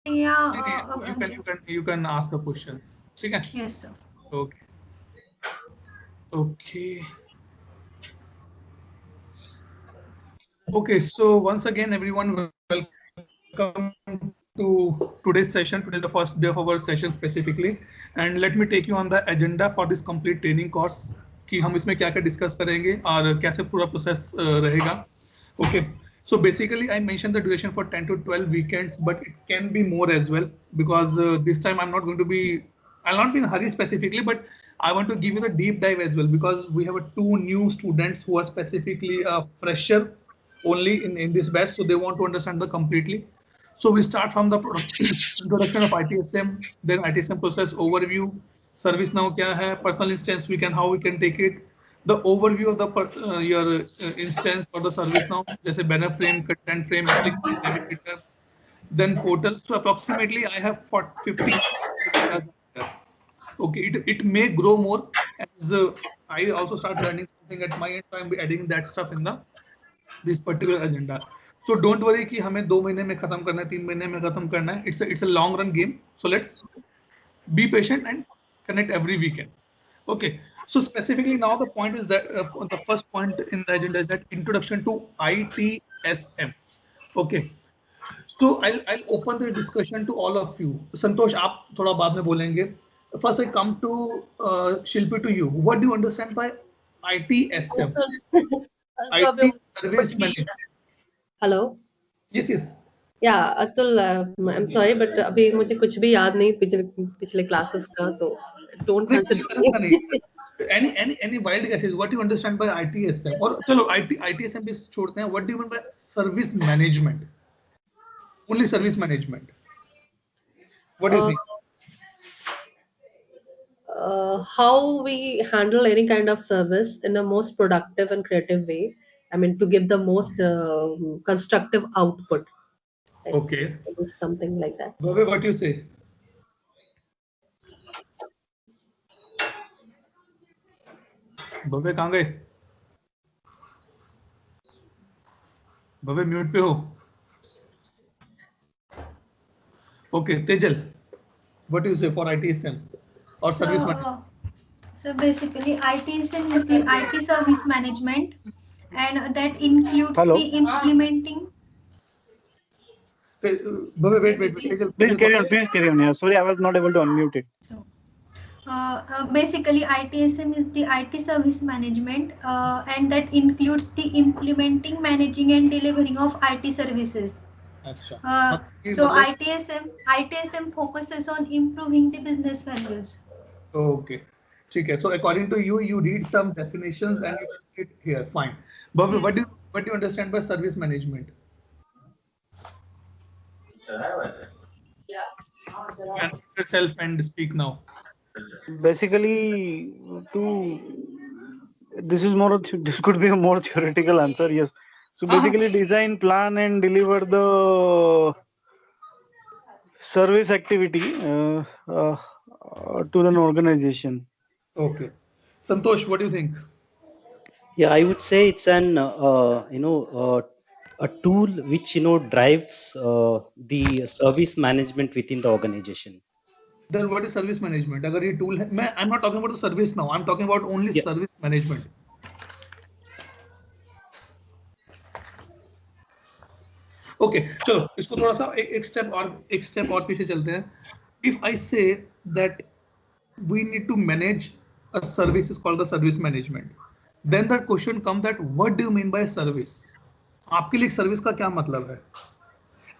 You can ask the questions. Okay. Yes, sir. Okay. Okay. Okay. So once again, everyone, welcome to today's session. Today is the first day of our session specifically, and let me take you on the agenda for this complete training course. कि हम इसमें क्या क्या discuss करेंगे और कैसे पूरा process रहेगा. Okay. So basically, I mentioned the duration for 10 to 12 weekends, but it can be more as well because this time I'm not going to be, I'll not be in a hurry specifically, but I want to give you the deep dive as well because we have two new students who are specifically a fresher only in this batch, so they want to understand the completely. So we start from the introduction of ITSM, then ITSM process overview, service now kya hai, personal instance we can how we can take it, the overview of the your instance or the service now, जैसे banner frame, content frame, application navigator, then portal. So approximately I have 50 agendas here. Okay, it may grow more as I also start learning something at my end, so I'm adding that stuff in the this particular agenda. So don't worry कि हमें 2 महीने में खत्म करना है, 3 महीने में खत्म करना है. It's a long run game. So let's be patient and connect every weekend. Okay. So specifically now the point is that the first point in the agenda is that introduction to ITSM. Okay. So I'll open the discussion to all of you. Santosh, आप थोड़ा बाद में बोलेंगे. First I come to Shilpi, to you. What do you understand by ITSM? तो अभी IT service कुछ भी management. Hello Yes, yes. या Atul I am sorry but अभी मुझे कुछ भी याद नहीं पिछले क्लासेस का तो डोंट नहीं, कुछ करना कंसीडर नहीं. Any wild guesses? What do you understand by ITSM? और चलो ITSM भी छोड़ते हैं. What do you mean by service management? Only service management. What do you think? how we handle any kind of service in a most productive and creative way. I mean, to give the most constructive output. Right? Okay. Something like that. Bhavya, what do you say? भव्य कहाँ गए? भव्य mute पे हो. Okay, Tejal, what do you say for ITSM or service management? So basically, ITSM is the IT service management, and that includes Hello. the implementing. Bhavya, wait. Tejal, Please carry on. Yeah, sorry, I was not able to unmute it. So, basically, ITSM is the IT service management, and that includes the implementing, managing, and delivering of IT services. अच्छा. So ITSM focuses on improving the business values. Okay. ठीक है. So according to you, you read some definitions and you put it here. Fine. Bhavya, Yes. what do you understand by service management? Can yourself and speak now. Basically, this could be a more theoretical answer. Yes. So basically, design, plan, and deliver the service activity to an organization. Okay. Santosh, what do you think? Yeah, I would say it's an a tool which drives the service management within the organization. Then what is service management? अगर ये tool है, I'm not talking about the service now. I'm talking about only Yeah. service management. Okay, चलो इसको थोड़ा सा एक step और पीछे चलते हैं. If I say that we need to manage a service is called the service management, then that question comes that what do you mean by service? आपके लिए service का क्या मतलब है?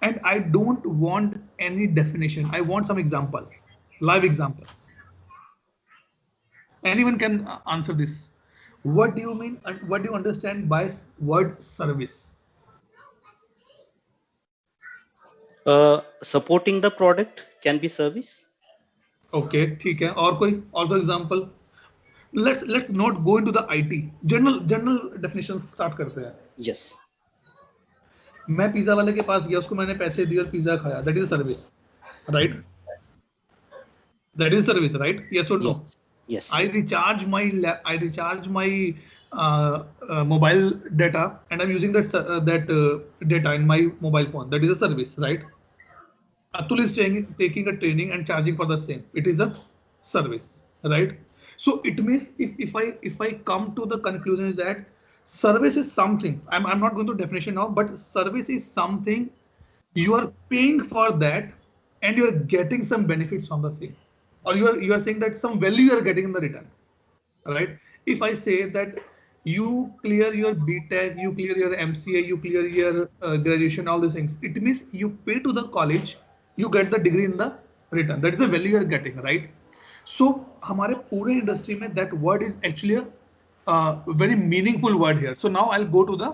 And I don't want any definition. I want some examples, live examples. Anyone can answer this. What do you mean and what do you understand by word service? Supporting the product can be service. Okay, ठीक है. और कोई example? Let's not go into the IT. General definition start करते हैं. Yes. मैं pizza वाले के पास गया, उसको मैंने पैसे दिए और पिज्जा खाया. That is service, right? That is service, right? Yes or no? Yes. I recharge my mobile data and I'm using that data in my mobile phone. That is a service, right? Atul is taking a training and charging for the same. It is a service, right? So it means if I come to the conclusion is that service is something, I'm not going to definition now, but service is something you are paying for that and you are getting some benefits from the same, or you are saying that some value you are getting in the return, right? If I say that you clear your BTech, you clear your MCA, you clear your graduation, all these things, it means you pay to the college, you get the degree in the return. That is the value you are getting, right? So हमारे पूरे industry में that word is actually a very meaningful word here. So now I'll go to the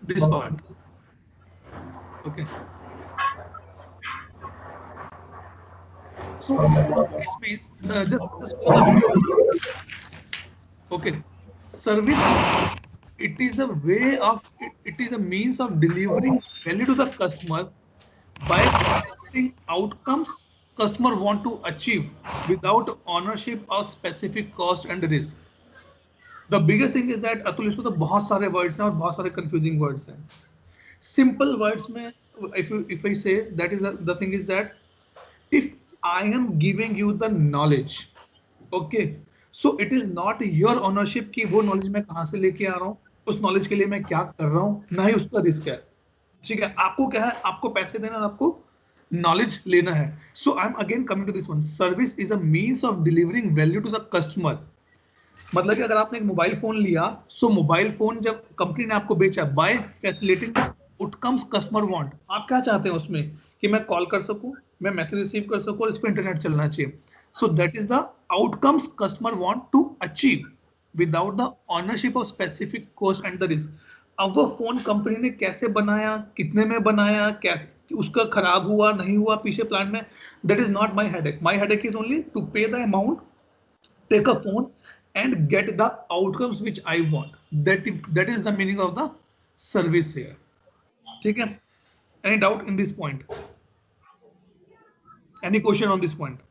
this part. Okay. So this means just go the okay. Service, it is a way of it is a means of delivering value to the customer by providing outcomes customer want to achieve without ownership of specific cost and risk. The biggest thing is that Atul इसमें तो बहुत सारे words हैं और बहुत सारे confusing words हैं. Simple words में if I say that is the thing is that if I am giving you the knowledge, okay, so it is not your ownership कि वो knowledge मैं कहाँ से लेके आ रहा हूँ, उस knowledge के लिए मैं क्या कर रहा हूँ, ना ही उसका risk है. ठीक है, आपको क्या है, आपको पैसे देना है, आपको knowledge लेना है. So I'm again coming to this one. Service is a means of delivering value to the customer. मतलब कि अगर आपने एक मोबाइल फोन लिया, सो मोबाइल फोन जब कंपनी ने आपको बेचा, by facilitating the outcomes customer want, आप क्या चाहते हैं उसमें कि मैं कॉल कर सकूं, मैं मैसेज रिसीव कर सकूं और इस पे इंटरनेट चलना चाहिए. So that is the outcomes customer want to achieve without the ownership of specific cost and the risk. अब वो फोन कंपनी ने कैसे बनाया, कितने में बनाया, कैसे उसका खराब हुआ नहीं हुआ पीछे प्लान में, that is not my headache. My headache is only to pay the amount, take a phone and get the outcomes which I want. That is the meaning of the service here. ठीक है? Any doubt in this point? Any question on this point?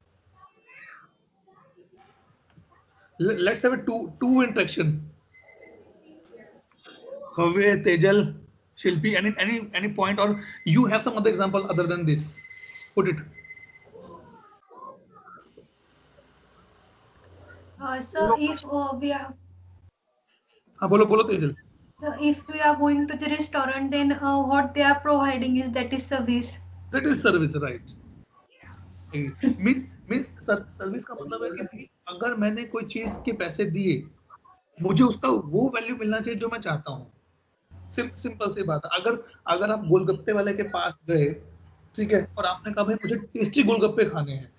Let's have a two interaction. Bhavya, Tejal, Shilpi, any point, or you have some other example other than this? Put it. So if we are बोलो Tejal. if we are going to the restaurant, then what they are providing is that is service. That is service, right? Means service का मतलब है कि अगर मैंने कोई चीज के पैसे दिए, मुझे उसका वो वैल्यू मिलना चाहिए जो मैं चाहता हूँ. सिंपल सी बात है. अगर आप गोलगप्पे वाले के पास गए, ठीक है, और आपने कहा भाई मुझे टेस्टी गोलगप्पे खाने हैं,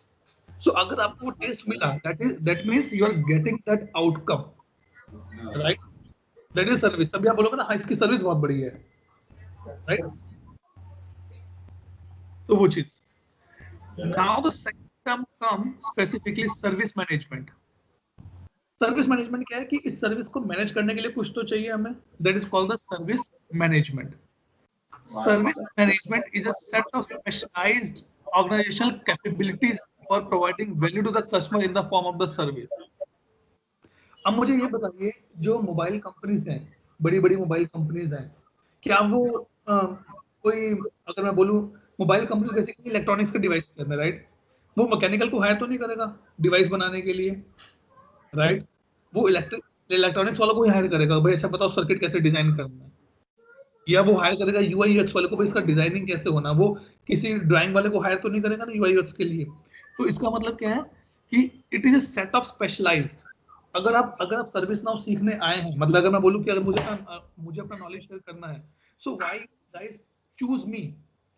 सो अगर आपको टेस्ट मिला, that means you are getting that outcome, right? That is service. तभी आप बोलोगे ना हाँ इसकी सर्विस बहुत बड़ी है, राइट? तो वो चीज. Now the second term come specifically service management. Service management क्या है कि इस सर्विस को मैनेज करने के लिए कुछ तो चाहिए हमें. That is called the service management. Service management is a set of specialized organizational capabilities for providing value to the customer in the form of the service. अब मुझे ये बताइए, जो मोबाइल कंपनीज हैं, बड़ी मोबाइल कंपनीज हैं, क्या वो कोई, अगर मैं बोलूं मोबाइल कंपनीज बेसिकली इलेक्ट्रॉनिक्स के डिवाइस के अंदर, राइट? वो मैकेनिकल को हायर तो नहीं करेगा डिवाइस बनाने के लिए, राइट? वो इलेक्ट्रॉनिक्स वालों को ही हायर करेगा, भाई अच्छा बताओ सर्किट कैसे डिजाइन करना है, या वो हायर करेगा यूआई यूएक्स वाले को, भाई इसका डिजाइनिंग कैसे होना. वो किसी ड्राइंग वाले को हायर तो नहीं करेगा ना यूआई यूएक्स के लिए. तो इसका मतलब क्या है कि it is a set of specialized. अगर आप सर्विस नाउ सीखने आए हैं, मतलब अगर मैं बोलूं कि अगर मुझे अपना नॉलेज शेयर करना है, सो व्हाई गाइस चूज मी,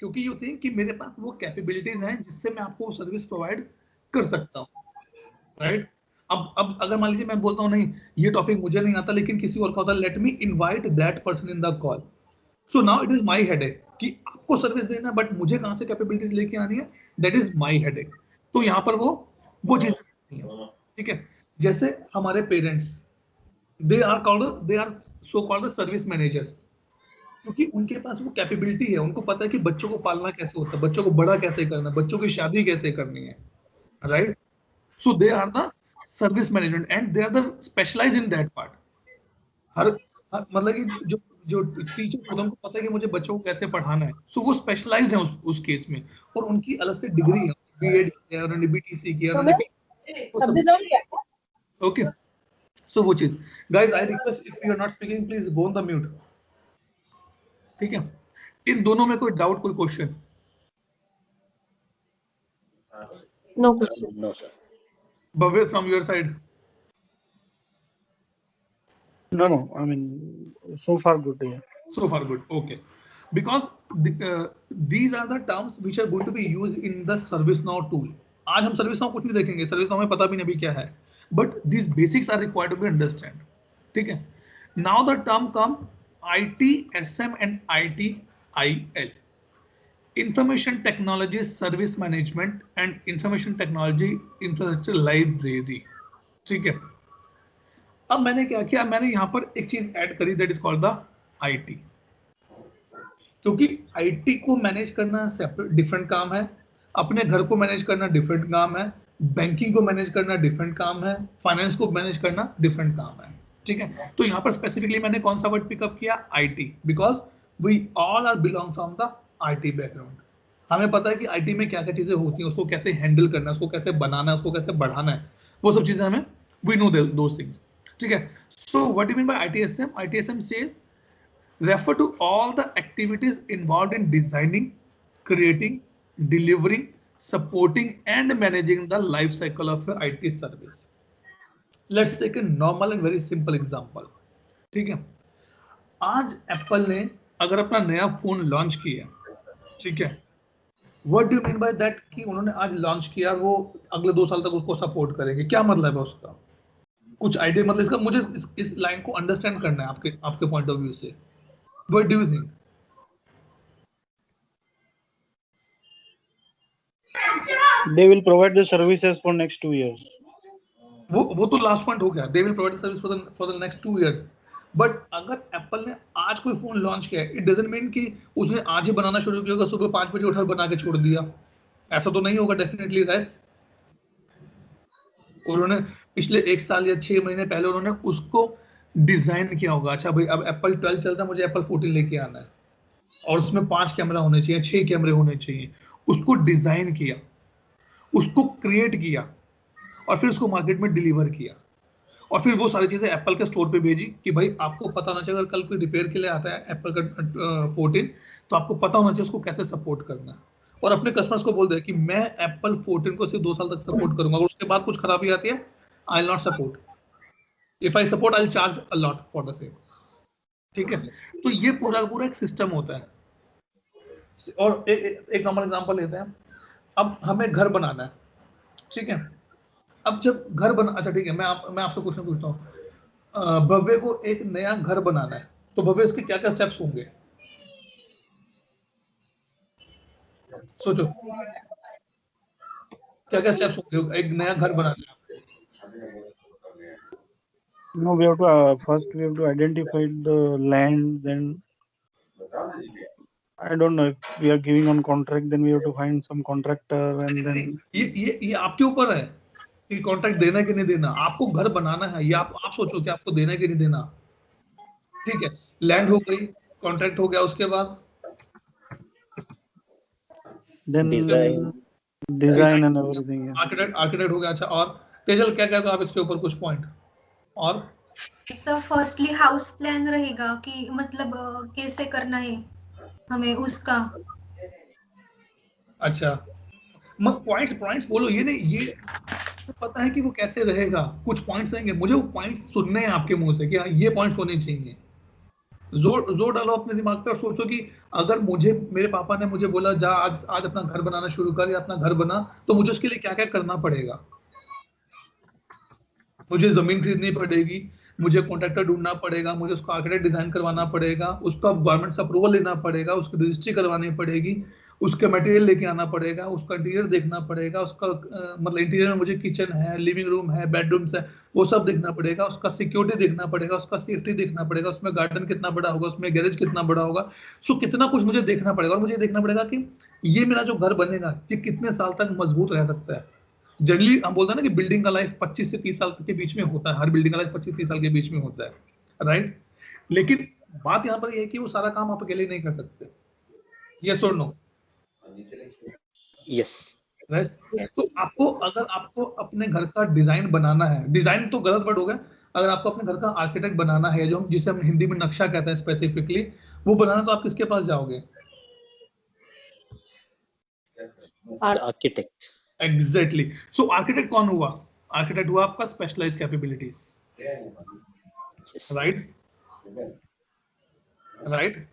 क्योंकि यू थिंक कि मेरे पास वो कैपेबिलिटीज हैं जिससे मैं आपको सर्विस प्रोवाइड कर सकता हूँ, राइट? अब अगर मान लीजिए मैं बोलता हूँ नहीं ये टॉपिक मुझे नहीं आता लेकिन किसी और का होता, let me invite that person in the call. So now it is my headache कि आपको सर्विस देना है बट मुझे कहां से कैपेबिलिटीज लेके आनी है, दैट इज माय हेडेक. तो यहाँ पर वो चीज नहीं है, ठीक है? जैसे हमारे parents, they are so called service managers, क्योंकि उनके पास वो कैपेबिलिटी है, उनको पता है कि बच्चों को पालना कैसे होता है, बच्चों को बड़ा कैसे करना है, बच्चों की शादी कैसे करनी है, right? So they are the service management and they are the specialize in that part. हर मतलब कि जो टीचर होते हैं उनको पता है कि मुझे बच्चों को कैसे पढ़ाना है, सो वो स्पेशलाइज्ड है उस केस में, और उनकी अलग से डिग्री है, बीएड किया, उन्होंने बीटीसी किया, उन्होंने ओके। सो वो चीज, guys I request if you are not speaking please go on the mute, ठीक है। इन दोनों में कोई डाउट, कोई question? No question. No, sir. Bhavya, from your side? No, I mean, so far good. Yeah. So far good. Okay. Because these are the terms which are going to be used in the ServiceNow tool. आज हम ServiceNow कुछ नहीं देखेंगे, ServiceNow में पता भी नहीं अभी क्या है, but these basics are required to be understand. ठीक है. Now the term come ITSM and ITIL. Information Technology Service Management and Information Technology Infrastructure Library. ठीक है. अब मैंने क्या किया, मैंने यहाँ पर एक चीज ऐड करी, that is called the IT, क्योंकि आईटी को मैनेज करना सेपरेट डिफरेंट काम है, अपने घर को मैनेज करना डिफरेंट काम है, बैंकिंग को मैनेज करना डिफरेंट काम है, फाइनेंस को मैनेज करना डिफरेंट काम है, ठीक है। तो यहाँ पर स्पेसिफिकली मैंने कौन सा वर्ड पिकअप किया, IT, because we all are belong from the IT background. हमें पता है कि आईटी में क्या क्या चीजें होती हैं, उसको कैसे हैंडल करना है, उसको कैसे बनाना है, उसको कैसे बढ़ाना है, वो सब चीजें हमें, वी नो दोस थिंग्स, ठीक है। So what you mean bye ITSM? ITSM says refer to all the activities involved in designing, creating, delivering, supporting and managing the life cycle of your IT service. Let's take a normal and very simple example, ठीक है। आज Apple ने अगर अपना नया phone launch किया, ठीक है, what do you mean by that कि उन्होंने आज लॉन्च किया, वो अगले 2 साल तक उसको सपोर्ट करेंगे, क्या मतलब है उसका? कुछ आइडिया, मतलब इसका मुझे इस लाइन को अंडरस्टैंड करना है आपके पॉइंट ऑफ व्यू से। What do you think? They will provide the services for next 2 years. वो तो लास्ट पॉइंट हो गया, they will provide service for the next 2 years. But अगर एप्पल ने आज कोई फोन लॉन्च किया है, इट डजंट मीन कि उसने आज ही बनाना शुरू किया होगा, सुबह 5 बजे उठकर बना के छोड़ दिया, ऐसा तो नहीं होगा डेफिनेटली गाइस। उन्होंने पिछले 1 साल या 6 महीने पहले उन्होंने उसको डिजाइन किया होगा, अच्छा भाई अब एप्पल 12 चलता है, मुझे एप्पल 14 लेके आना है और उसमें 5 कैमरा होने चाहिए, 6 कैमरे होने चाहिए, उसको डिजाइन किया, उसको क्रिएट किया और फिर उसको मार्केट में डिलीवर किया, और फिर वो सारी चीजें एप्पल के स्टोर पे भेजी कि भाई आपको पता होना चाहिए, अगर कल कोई रिपेयर के लिए आता है एप्पल का 14, तो आपको पता होना चाहिए उसको कैसे सपोर्ट करना है, और अपने कस्टमर्स को बोल दे कि मैं एप्पल 14 को सिर्फ 2 साल तक सपोर्ट करूंगा, अगर उसके बाद कुछ खराबी आती है I will not support, if I support I will charge a lot for the same, ठीक है। तो ये पूरा एक सिस्टम होता है। और एक नॉर्मल एग्जांपल लेते हैं, अब हमें घर बनाना है, ठीक है। अब जब घर बना, अच्छा ठीक है, मैं आपसे क्वेश्चन पूछता हूँ, भव्य को एक नया घर बनाना है, तो भव्य इसके क्या क्या स्टेप्स होंगे, सोचो क्या क्या स्टेप्स होंगे एक नया घर बनाना है? No, we have to first we have to identify the land. Then I don't know if we are giving on contract. Then we have to find some contractor and then ये आपके ऊपर है कि कॉन्ट्रैक्ट देना कि नहीं देना। आपको घर बनाना है, ये आप सोचो कि आपको देना कि नहीं देना, ठीक है। लैंड हो गई, कॉन्ट्रैक्ट हो गया, उसके बाद then design and everything. Architect हो गया। अच्छा, और तेजल क्या कहते हो आप इसके ऊपर कुछ पॉइंट? और सर फर्स्टली हाउस प्लान रहेगा कि मतलब कैसे करना है हमें उसका। अच्छा, मत पॉइंट्स बोलो, ये नहीं, ये पता है कि वो कैसे रहेगा, कुछ पॉइंट्स रहेंगे, मुझे वो पॉइंट्स सुनने हैं आपके मुंह से कि हाँ ये पॉइंट्स होने चाहिए। जोर डालो अपने दिमाग पे और सोचो कि अगर मेरे पापा ने मुझे बोला जा आज अपना घर बनाना शुरू कर या अपना घर बना, तो मुझे उसके लिए क्या क्या करना पड़ेगा। मुझे जमीन खरीदनी पड़ेगी, मुझे कॉन्ट्रैक्टर ढूंढना पड़ेगा, मुझे उसका आर्किटेक्ट डिजाइन करवाना पड़ेगा, उसका गवर्नमेंट से अप्रूवल लेना पड़ेगा, उसकी रजिस्ट्री करवानी पड़ेगी, उसके मटेरियल लेके आना पड़ेगा, उसका इंटीरियर देखना पड़ेगा, उसका मतलब इंटीरियर में मुझे किचन है, लिविंग रूम है, बेडरूम्स है, वो सब देखना पड़ेगा, उसका सिक्योरिटी देखना पड़ेगा, उसका सेफ्टी देखना पड़ेगा, उसमें गार्डन कितना बड़ा होगा, उसमें गैरेज कितना बड़ा होगा। सो कितना कुछ मुझे देखना पड़ेगा, और मुझे देखना पड़ेगा कि ये मेरा जो घर बनेगा ये कितने साल तक मजबूत रह सकता है। जनरली हम बोलते हैं ना कि बिल्डिंग का लाइफ 25 से 30 साल के बीच में होता है, हर बिल्डिंग का लाइफ 25-30 साल के बीच में होता है, राइट। लेकिन बात यहाँ पर ये है कि वो सारा काम आप अकेले नहीं कर सकते, यस और नो? यस। तो आपको, अगर आपको अपने घर का डिजाइन बनाना है, डिजाइन तो गलत वर्ड हो गया, अगर आपको अपने घर का आर्किटेक्ट बनाना है, जो हम जिसे हम हिंदी में नक्शा कहते हैं स्पेसिफिकली, वो बनाना, तो आप किसके पास जाओगे? आर्किटेक्ट। एग्जैक्टली। सो आर्किटेक्ट कौन हुआ? आर्किटेक्ट हुआ आपका स्पेशलाइज्ड कैपेबिलिटीज, राइट? राइट,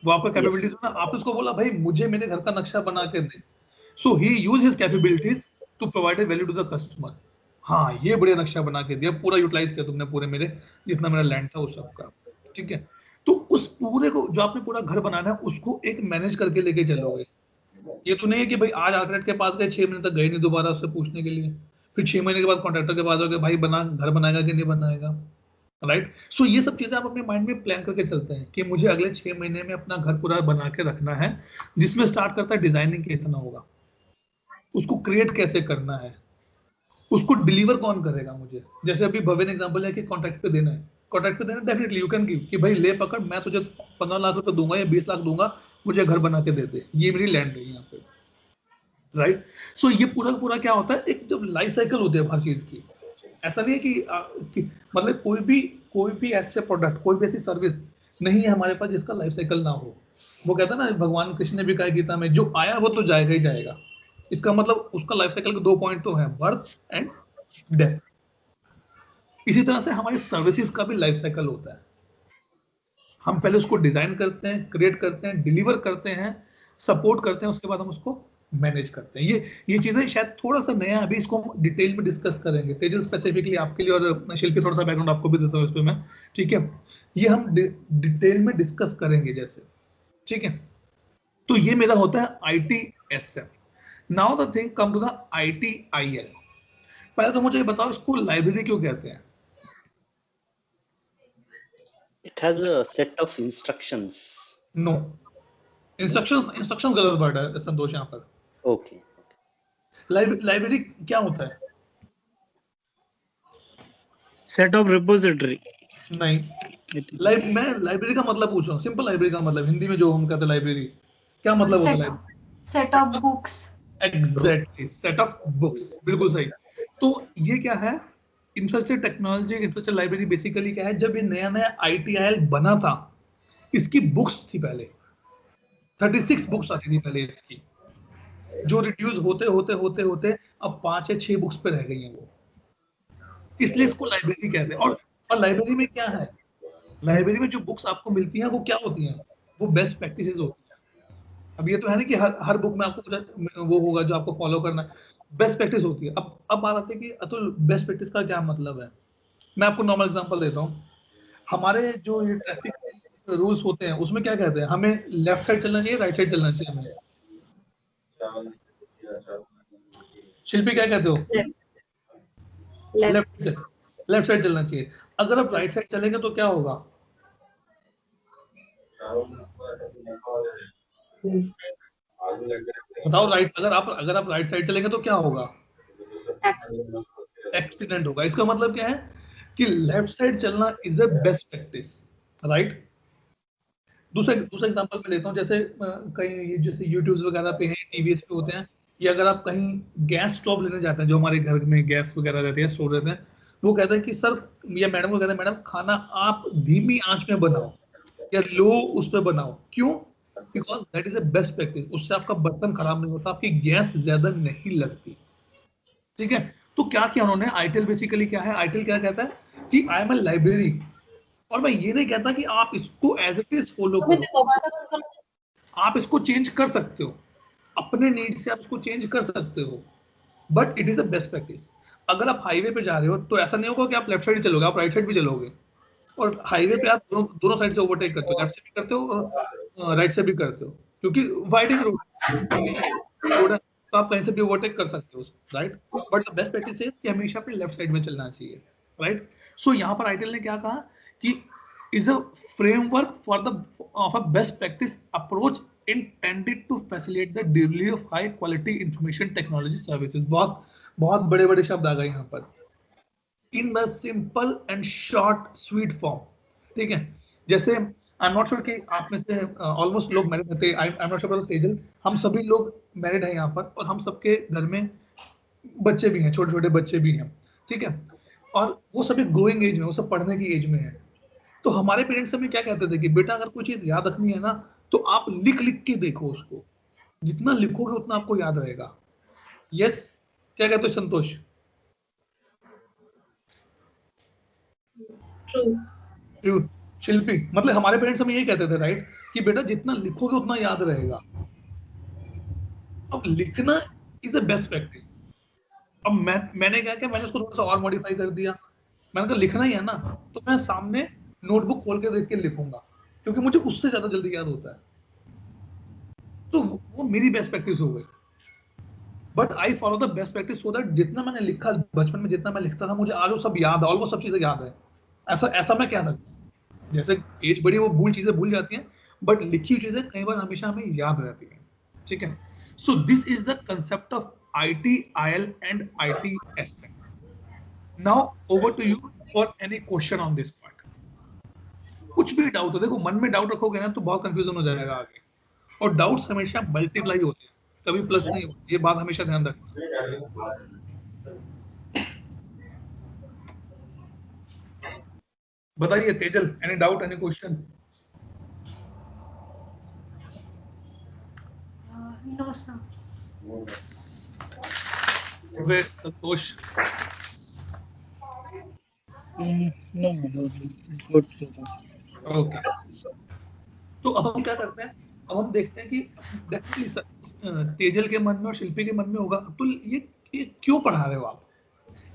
वो आपका कैपेबिलिटीज ना, आप उसको बोला भाई मुझे मेरे घर का नक्शा बना के दे, so he use his capabilities to provide value to the customer. हाँ, ये बढ़िया नक्शा बना के दिया, पूरा यूटिलाइज किया तुमने, पूरे मेरे जितना मेरा लैंड था उस सबका, ठीक है? तो उस पूरे को जो आपने पूरा घर बनाना है, उसको एक मैनेज करके लेके चलोगे। ये तो नहीं है कि भाई आज आर्किटेक्ट के पास गए, 6 महीने तक गए नहीं दोबारा उससे पूछने के लिए, फिर 6 महीने के बाद कॉन्ट्रैक्टर के पास हो गए, भाई बना, घर बनाएगा कि नहीं बनाएगा, राइट? सो ये सब चीजें आप अपने माइंड में प्लान करके चलते हैं कि मुझे अगले 6 महीने में अपना घर पूरा बना के रखना है, जिसमें स्टार्ट करता है डिजाइनिंग कितना होगा, उसको क्रिएट कैसे करना है, उसको डिलीवर कौन करेगा मुझे। जैसे अभी भव्य ने एग्जांपल है कि कॉन्ट्रैक्ट पे देना है, कॉन्ट्रैक्ट पे देना, डेफिनेटली यू कैन गिव कि भाई ले पकड़, मैं तुझे 15 लाख रुपए दूंगा या 20 लाख दूंगा, मुझे घर बना के दे दे, ये मेरी लैंड है यहाँ पे, राइट? सो ये पूरा पूरा क्या होता है, एक जब लाइफ साइकिल होती है हर चीज की। ऐसा नहीं है कि मतलब कोई भी ऐसे प्रोडक्ट, कोई भी ऐसी सर्विस नहीं है हमारे पास जिसका लाइफ साइकिल ना हो। वो कहता है ना, भगवान कृष्ण ने भी कहा गीता में, जो आया वो तो जाएगा ही जाएगा। इसका मतलब उसका लाइफ साइकिल के 2 पॉइंट तो है, बर्थ एंड डेथ। इसी तरह से हमारी सर्विसेज का भी लाइफ साइकिल होता है। हम पहले उसको डिजाइन करते हैं, क्रिएट करते हैं, डिलीवर करते हैं, सपोर्ट करते हैं, उसके बाद हम उसको मैनेज करते हैं। ये चीजें शायद थोड़ा सा नया, अभी इसको हम डिटेल में डिस्कस करेंगे, तेजल स्पेसिफिकली आपके लिए, और शिल्पी थोड़ा सा बैकग्राउंड आपको भी देता हूँ इस पे मैं, ठीक है? ये हम डिटेल में डिस्कस करेंगे जैसे, ठीक है? तो ये मेरा होता है ITSM। Now the thing come to the ITIL। पहले तो मुझे ये बताओ, इसको लाइब्रेरी क्यों कहते हैं? It has a set of instructions. No, instructions गलत वर्ड है संतोष यहाँ पर। Okay. लाइब्रेरी क्या होता है? Set of repository. नहीं, मैं लाइब्रेरी का मतलब पूछ रहा हूँ, सिंपल लाइब्रेरी का मतलब, हिंदी में जो हम कहते हैं लाइब्रेरी, क्या मतलब होता है? Set of books. Exactly, set of books, बिल्कुल सही। तो ये क्या है? Infrastructure technology, infrastructure library basically क्या है? जब ये नया नया ITIL बना था, इसकी बुक्स थी पहले 36 बुक्स आती थी पहले इसकी, जो रिड्यूस होते होते होते होते अब 5 या 6 बुक्स पे रह गई हैं वो, इसलिए इसको लाइब्रेरी कहते हैं। और लाइब्रेरी में क्या है? लाइब्रेरी में जो बुक्स आपको मिलती हैं वो क्या होती हैं? वो बेस्ट प्रैक्टिसेस होती हैं। अब ये तो है ना कि हर बुक में आपको वो होगा जो आपको फॉलो करना है, बेस्ट प्रैक्टिस होती है। अब बात आती है कि अतुल, बेस्ट प्रैक्टिस का क्या मतलब है? मैं आपको नॉर्मल एग्जांपल देता हूँ। हमारे जो ये ट्रैफिक रूल्स होते हैं उसमें क्या कहते हैं? हमें लेफ्ट साइड चलना चाहिए, राइट साइड चलना चाहिए? हमें शिल्पी क्या कहते हो? लेफ्ट साइड चलना चाहिए। अगर आप राइट साइड चलेंगे तो क्या होगा? बताओ, अगर आप राइट साइड चलेंगे तो क्या होगा? एक्सीडेंट होगा। इसका मतलब क्या है कि लेफ्ट साइड चलना is a best practice, right? दूसरा एग्जांपल मैं लेता हूँ, जैसे कहीं जैसे यूट्यूब वगैरह पे हैं, टीवीएस पे होते हैं, या अगर आप कहीं गैस स्टोव लेने जाते हैं, जो हमारे घर में गैस वगैरह रहते हैं, स्टोव रहते हैं, वो कहते हैं कि सर, या मैडम को कहते हैं, मैडम खाना आप धीमी आंच में बनाओ या लो उस पर बनाओ। क्यों? Because that is a best practice. उससे आपका बर्तन खराब नहीं होता, आपकी गैस ज्यादा नहीं लगती, ठीक है? तो क्या किया उन्होंने? ITIL बेसिकली क्या है? ITIL क्या कहता है कि आई एम ए लाइब्रेरी, और मैं ये नहीं कहता कि आप इसको एज इट इज फॉलो करो, आप इसको चेंज कर सकते हो, अपने नीड से आप इसको चेंज कर सकते हो, but it is a best practice. अगर आप हाईवे पे जा रहे हो तो ऐसा नहीं होगा कि आप लेफ्ट साइड चलोगे, आप राइट साइड भी चलोगे, और हाईवे पे आप दोनों साइड से ओवरटेक करते हो, लेफ्ट से भी करते हो और राइट से भी करते हो, क्योंकि वाइडिंग रोड है, तो आप कहीं से भी ओवरटेक कर सकते हो, right? But the best practice is कि हमेशा अपने लेफ्ट साइड में चलना चाहिए, राइट? सो यहाँ पर ITIL ने क्या कहा कि is a framework for the of a best practice approach intended to facilitate the delivery of high quality information technology services। बहुत बड़े बड़े शब्द आ गए यहाँ पर। In the simple and short sweet form, ठीक है? जैसे आई एम नॉट श्योर कि आप में से ऑलमोस्ट लोग मैरिड रहते, I am not sure Tejal, हम सभी लोग मैरिड हैं यहाँ पर, और हम सबके घर में बच्चे भी हैं, छोटे छोटे बच्चे भी हैं, ठीक है, और वो सभी ग्रोइंग एज में, वो सब पढ़ने की एज में है। तो हमारे पेरेंट्स हमें क्या कहते थे कि बेटा अगर कोई चीज याद रखनी है ना तो आप लिख लिख के देखो उसको, जितना लिखोगे उतना आपको याद रहेगा। यस, क्या कहते हो संतोष? ट्रू। शिल्पी, मतलब हमारे पेरेंट्स हमें यही कहते थे राइट, कि बेटा जितना लिखोगे उतना याद रहेगा। अब लिखना इज अ बेस्ट प्रैक्टिस। अब मैंने क्या किया, मैंने उसको थोड़ा सा और मॉडिफाई कर दिया। मैंने कहा लिखना ही है ना तो मैं सामने नोटबुक खोल के देख के लिखूंगा, क्योंकि मुझे उससे ज्यादा जल्दी याद होता है। तो वो मेरी बेस्ट प्रैक्टिस हो गई। But I follow the best practice so that जितना मैंने लिखा बचपन में, जितना मैं लिखता था, मुझे आज वो सब याद है, ऑलमोस्ट सब चीजें याद है। ऐसा मैं कह सकता हूँ। जैसे एज बड़ी, वो चीजें भूल जाती हैं, बट लिखी हुई चीजें कई बार हमेशा हमें याद रहती है। ठीक है, so this is the concept of ITIL and ITSM. Now over to you for any question on this part. कुछ भी डाउट हो, देखो मन में डाउट रखोगे ना तो बहुत कंफ्यूजन हो जाएगा आगे, और डाउट्स हमेशा मल्टीप्लाई होते हैं, कभी प्लस नहीं होते, ये बात हमेशा ध्यान रखना। बताइए Tejal, any doubt, any question? No, sir. Santosh? No, it's good. Okay, तो अब हम क्या करते हैं, अब हम देखते हैं कि डेफिनेटली तेजल के मन में और शिल्पी के मन में होगा, तो ये क्यों पढ़ा रहे हो आप,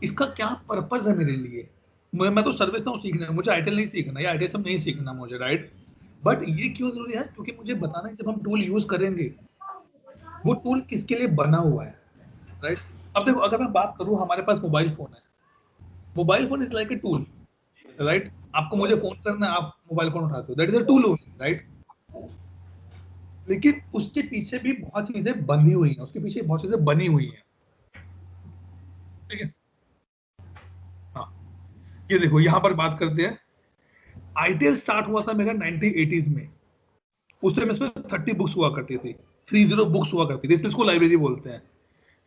इसका क्या पर्पस है मेरे लिए? मैं तो सर्विस नाउ सीखना है, मुझे ITIL नहीं सीखना या ITSM नहीं सीखना मुझे, राइट? बट ये क्यों जरूरी है? क्योंकि मुझे बताना है जब हम टूल यूज करेंगे वो टूल किसके लिए बना हुआ है, राइट? अब देखो, अगर मैं बात करूं, हमारे पास मोबाइल फोन है, mobile phone is like a tool, right? आपको मुझे फोन करना है, आप मोबाइल फोन उठाते हो, that is a tool only, right? लेकिन उसके पीछे भी बहुत चीजें बंधी हुई हैं, उसके पीछे बहुत चीजें बनी हुई हैं, ठीक है? हाँ, ये देखो यहां पर बात करते हैं, ITIL स्टार्ट हुआ था मेरा 1980s में। उस टाइम इसमें 30 बुक्स हुआ करती थी, 30 बुक्स हुआ करती थी, इसलिए इसको लाइब्रेरी बोलते हैं।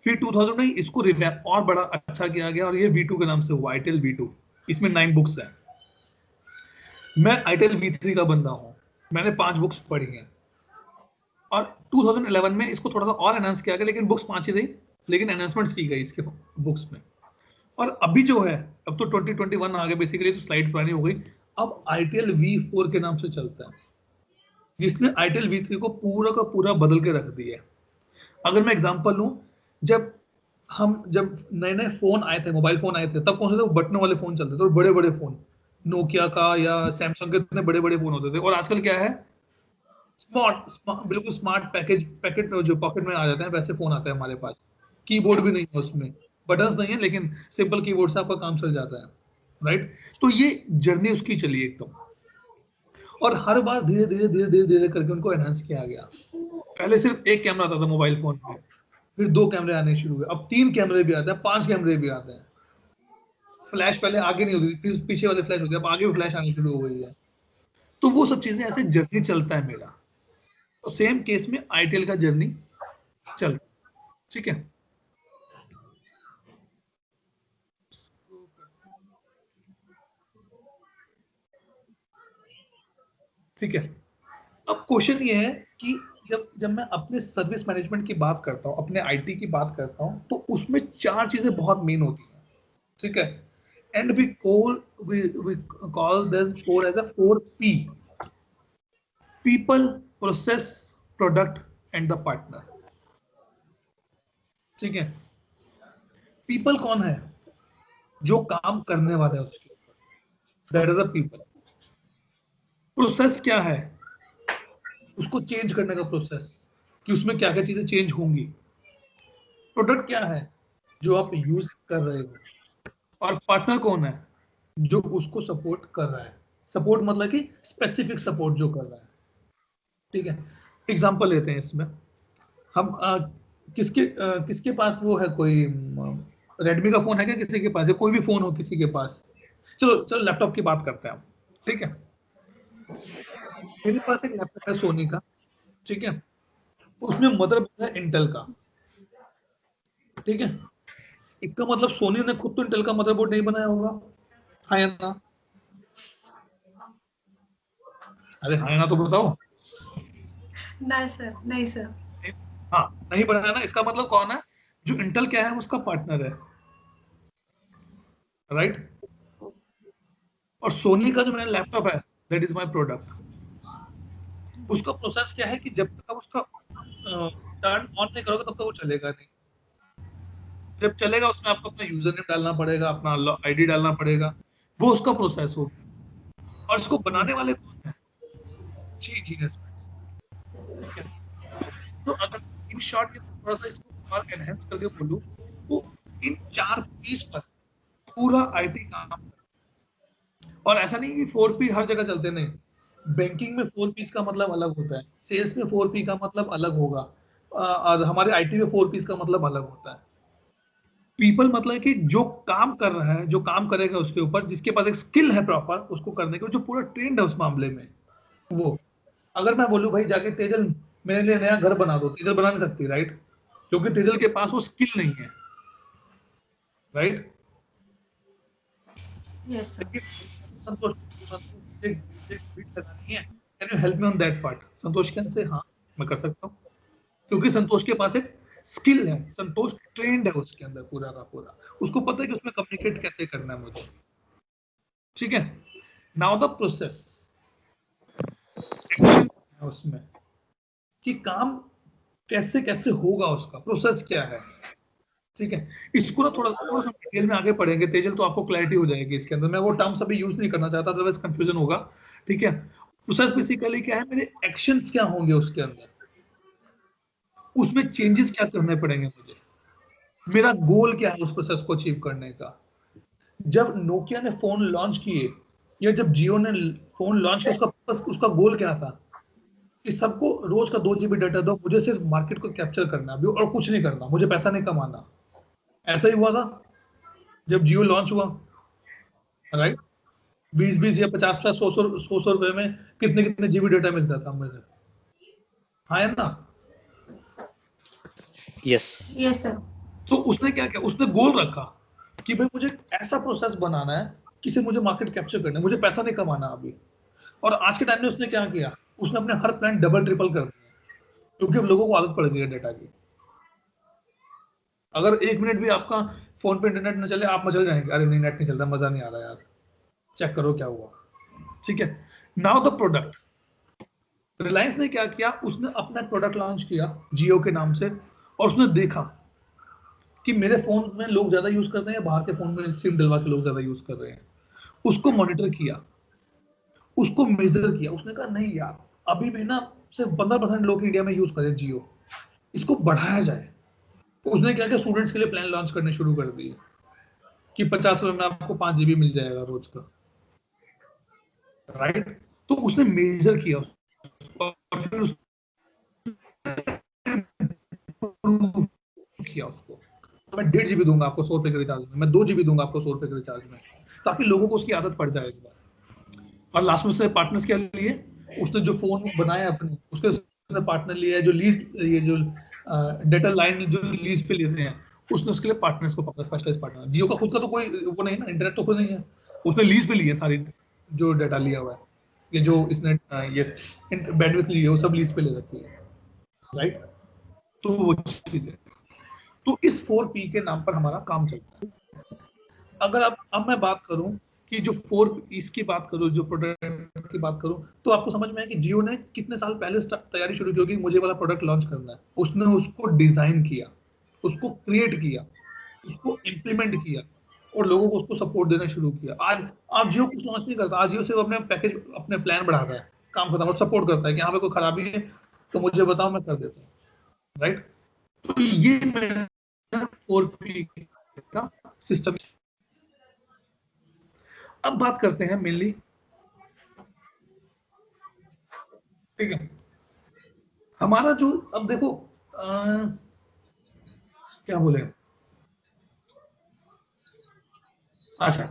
फिर 2000 में इसको रिवैम्प और बड़ा अच्छा किया गया और ये V2 के नाम से हुआ, ITIL V2। इसमें 9 बुक्स हैं। मैं ITIL V3 का बंदा हूं, मैंने 5 बुक्स पढ़ी हैं, और 2011 में इसको थोड़ा सा और एनहांस किया गया, लेकिन बुक्स 5 ही रही, लेकिन एनहांसमेंट्स की गई इसके बुक्स में। और अभी जो है, अब तो 2021 आ गया बेसिकली, तो स्लाइड पुरानी हो गई, अब ITIL V4 के नाम से चलता है, जिसने ITIL V3 को पूरा का पूरा बदल के रख दिया है। अगर मैं एग्जांपल लूं, जब नए नए फोन आए थे, मोबाइल फोन आए थे, तब कौन से थे? वो बटनों वाले फोन चलते थे, और बड़े बड़े फोन, नोकिया का या सैमसंग के इतने बड़े बड़े फोन होते थे। और आजकल क्या है, बिल्कुल स्मार्ट पैकेट जो पॉकेट में आ जाते हैं, वैसे फोन आता है हमारे पास। कीबोर्ड भी नहीं है उसमें, बटन्स नहीं है, लेकिन सिंपल कीबोर्ड से आपका काम चल जाता है, राइट? तो ये जर्नी उसकी चली एकदम, और हर बार धीरे धीरे धीरे धीरे धीरे करके उनको एनहांस किया गया। पहले सिर्फ एक कैमरा आता था मोबाइल फोन में, फिर 2 कैमरे आने शुरू हुए, अब 3 कैमरे भी आते हैं, 5 कैमरे भी आते हैं। फ्लैश पहले आगे नहीं होती थी, पीछे वाले फ्लैश होते हैं, अब आगे भी फ्लैश आनी शुरू हो गई है। तो वो सब चीजें ऐसे जर्नी चलता है मेरा, तो सेम केस में ITIL का जर्नी चलता है, ठीक है? ठीक है, अब क्वेश्चन ये है कि जब मैं अपने सर्विस मैनेजमेंट की बात करता हूँ, अपने IT की बात करता हूँ, तो उसमें 4 चीजें बहुत मेन होती हैं, ठीक है? And we call them 4 as a 4P: people, process, product and the partner, ठीक है? पीपल कौन है? जो काम करने वाला है उसके ऊपर, that is a people. Process क्या है? उसको चेंज करने का प्रोसेस, कि उसमें क्या क्या चीजें चेंज होंगी। प्रोडक्ट क्या है? जो आप यूज कर रहे हो। और पार्टनर कौन है? जो उसको सपोर्ट कर रहा है। सपोर्ट मतलब कि स्पेसिफिक सपोर्ट जो कर रहा है, ठीक है? एग्जांपल लेते हैं इसमें हम, किसके पास वो है, कोई रेडमी का फोन है क्या किसी के पास, या कोई भी फोन हो किसी के पास? चलो लैपटॉप की बात करते हैं हम, ठीक है? मेरे पास एक लैपटॉप है सोनी का, ठीक है, उसमें मदरबोर्ड है इंटेल का, ठीक है। इसका मतलब सोनी ने खुद तो इंटेल का मदरबोर्ड नहीं बनाया होगा, हाँ या ना? अरे हाँ या ना तो बताओ। नहीं सर, नहीं सर। हाँ, नहीं बनाया ना, इसका मतलब कौन है? जो इंटेल क्या है, उसका पार्टनर है, राइट। और सोनी का जो मेरा लैपटॉप है, दैट इज माय प्रोडक्ट। उसका प्रोसेस क्या है कि जब तक आप उसका टर्न ऑन नहीं करोगे तब तक वो चलेगा नहीं। जब चलेगा उसमें आपको अपना यूजर नेम डालना पड़ेगा, अपना आईडी डालना पड़ेगा, वो उसका प्रोसेस हो। और इसको बनाने वाले कौन है? जी जीनियस। ठीक है, तो अगर इन शॉर्ट में थोड़ा सा इसको और एनहेंस करके बोलूं तो इन 4 पीस पर पूरा आईटी काम करता है। और ऐसा नहीं कि 4P हर जगह चलते, नहीं। बैंकिंग में 4Ps का मतलब अलग होता है, सेल्स में 4P का मतलब अलग होगा, और हमारे आईटी में 4Ps का मतलब अलग होता है। पीपल मतलब कि जो काम कर रहा है, जो काम करेगा उसके ऊपर, जिसके पास एक स्किल है प्रॉपर उसको करने के, जो पूरा ट्रेंड है उस मामले में, वो। अगर मैं बोलूं भाई जाके तेजल मेरे लिए नया घर बना दो, तेजल बना नहीं सकती, राइट, क्योंकि तेजल के पास वो स्किल नहीं है, राइट। Yes sir. लेकिन संतोष, एक बीट लगानी है, can you help me on that part? Santosh कहने से हाँ मैं कर सकता हूँ, क्योंकि संतोष के पास एक स्किल है, संतोष ट्रेंड है उसके अंदर पूरा का पूरा, उसको पता है कि उसमें कम्युनिकेट कैसे करना है मुझे, ठीक है। नाउ द प्रोसेस, एक्शन है उसमें, कि काम कैसे कैसे होगा, उसका प्रोसेस क्या है, ठीक है। इसको ना थोड़ा थोड़ा सा डिटेल में आगे पढ़ेंगे तेजल, तो आपको क्लैरिटी हो जाएगी इसके अंदर। मैं वो टर्म्स अभी यूज नहीं करना चाहता, अदरवाइज कंफ्यूजन होगा, ठीक है। प्रोसेस बेसिकली क्या है, मेरे एक्शंस क्या होंगे उसके अंदर, उसमें चेंजेस क्या करने पड़ेंगे मुझे, मेरा गोल क्या है उस प्रोसेस को अचीव करने का। जब नोकिया ने फोन लॉन्च किए या जब जियो ने फोन लॉन्च किया, उसका गोल क्या था कि सबको रोज का 2 GB डाटा दो, मुझे सिर्फ मार्केट को कैप्चर करना अभी और कुछ नहीं करना, मुझे पैसा नहीं कमाना। ऐसा ही हुआ था जब जियो लॉन्च हुआ, राइट। 20 20 या 50 50 100 100 रुपए में कितने कितने जीबी डाटा मिलता था मुझे, हाँ है ना? Yes. Yes sir. तो उसने क्या किया, उसने गोल रखा कि भाई मुझे ऐसा प्रोसेस बनाना है किसी मुझे मार्केट कैप्चर करना है, मुझे पैसा नहीं कमाना अभी। और आज के टाइम में उसने क्या किया, उसने अपने हर प्लान डबल ट्रिपल कर दिया, क्योंकि अब लोगों को आदत पड़ गई है डेटा की। अगर 1 मिनट भी आपका फोन पे इंटरनेट न चले, आप मचल जाएंगे, अरे नहीं नेट नहीं चल रहा, मजा नहीं आ रहा यार, चेक करो क्या हुआ, ठीक है। नाउ द प्रोडक्ट, रिलायंस ने क्या किया, उसने अपना प्रोडक्ट लॉन्च किया जियो के नाम से, और उसने देखा कि मेरे फोन में लोग ज्यादा यूज कर रहे हैं, बाहर के फोन में सिम डलवा के लोग ज्यादा यूज कर रहे हैं। उसको मॉनिटर किया, उसको मेजर किया, उसने कहा नहीं यार, अभी भी ना सिर्फ 15% लोग इंडिया में यूज करें जियो, इसको बढ़ाया जाए। उसने क्या किया, स्टूडेंट्स के लिए प्लान लॉन्च करने शुरू कर दिए कि 50 रुपए में आपको 5 GB मिल जाएगा रोज का, राइट। तो उसने मेजर किया उसको, और फिर किया उसको, तो मैं 1.5 GB दूंगा आपको 100 रुपए के रिचार्ज में, मैं 2 GB दूंगा आपको 100 रुपए के रिचार्ज में, ताकि लोगों को उसकी आदत पड़ जाए एक बार। और लास्ट में उसने पार्टनर्स क्या लिए, उसने जो फोन बनाया अपने, उसके उसने पार्टनर लिया, जो लीज, ये जो डेटा लाइन जो लीज पे लेते हैं, उसने उसके लिए पार्टनर्स को पकड़ा, स्पेशलाइज्ड पार्टनर। जियो का खुद का तो कोई वो नहीं ना, इंटरनेट तो खुद नहीं है, उसने लीज पे लिए सारी, जो डेटा लिया हुआ है, ये जो इसने ये बैंडविड्थ ली है, वो सब लीज पे ले रखी है, राइट। तो वो चीज है, तो इस 4P के नाम पर हमारा काम चलता है। अगर अब मैं बात करूं कि जो 4P की बात करूं, जो प्रोडक्ट की बात करूं, तो आपको समझ में आया कि जियो ने कितने साल पहले तैयारी शुरू की होगी, मुझे वाला प्रोडक्ट लॉन्च करना है। उसने उसको डिजाइन किया, उसको क्रिएट किया, उसको इम्प्लीमेंट किया, और लोगों को उसको सपोर्ट देना शुरू किया। आज जियो कुछ लॉन्च नहीं करता, आज जियो सिर्फ अपने पैकेज, अपने प्लान बढ़ाता है, काम खत्म, और सपोर्ट करता है कि यहाँ पे कोई खराबी है तो मुझे बताओ, मैं कर देता हूँ, राइट। तो ये मेरा 4P का सिस्टम। अब बात करते हैं मेनली, ठीक है, हमारा जो, अब देखो क्या बोले, अच्छा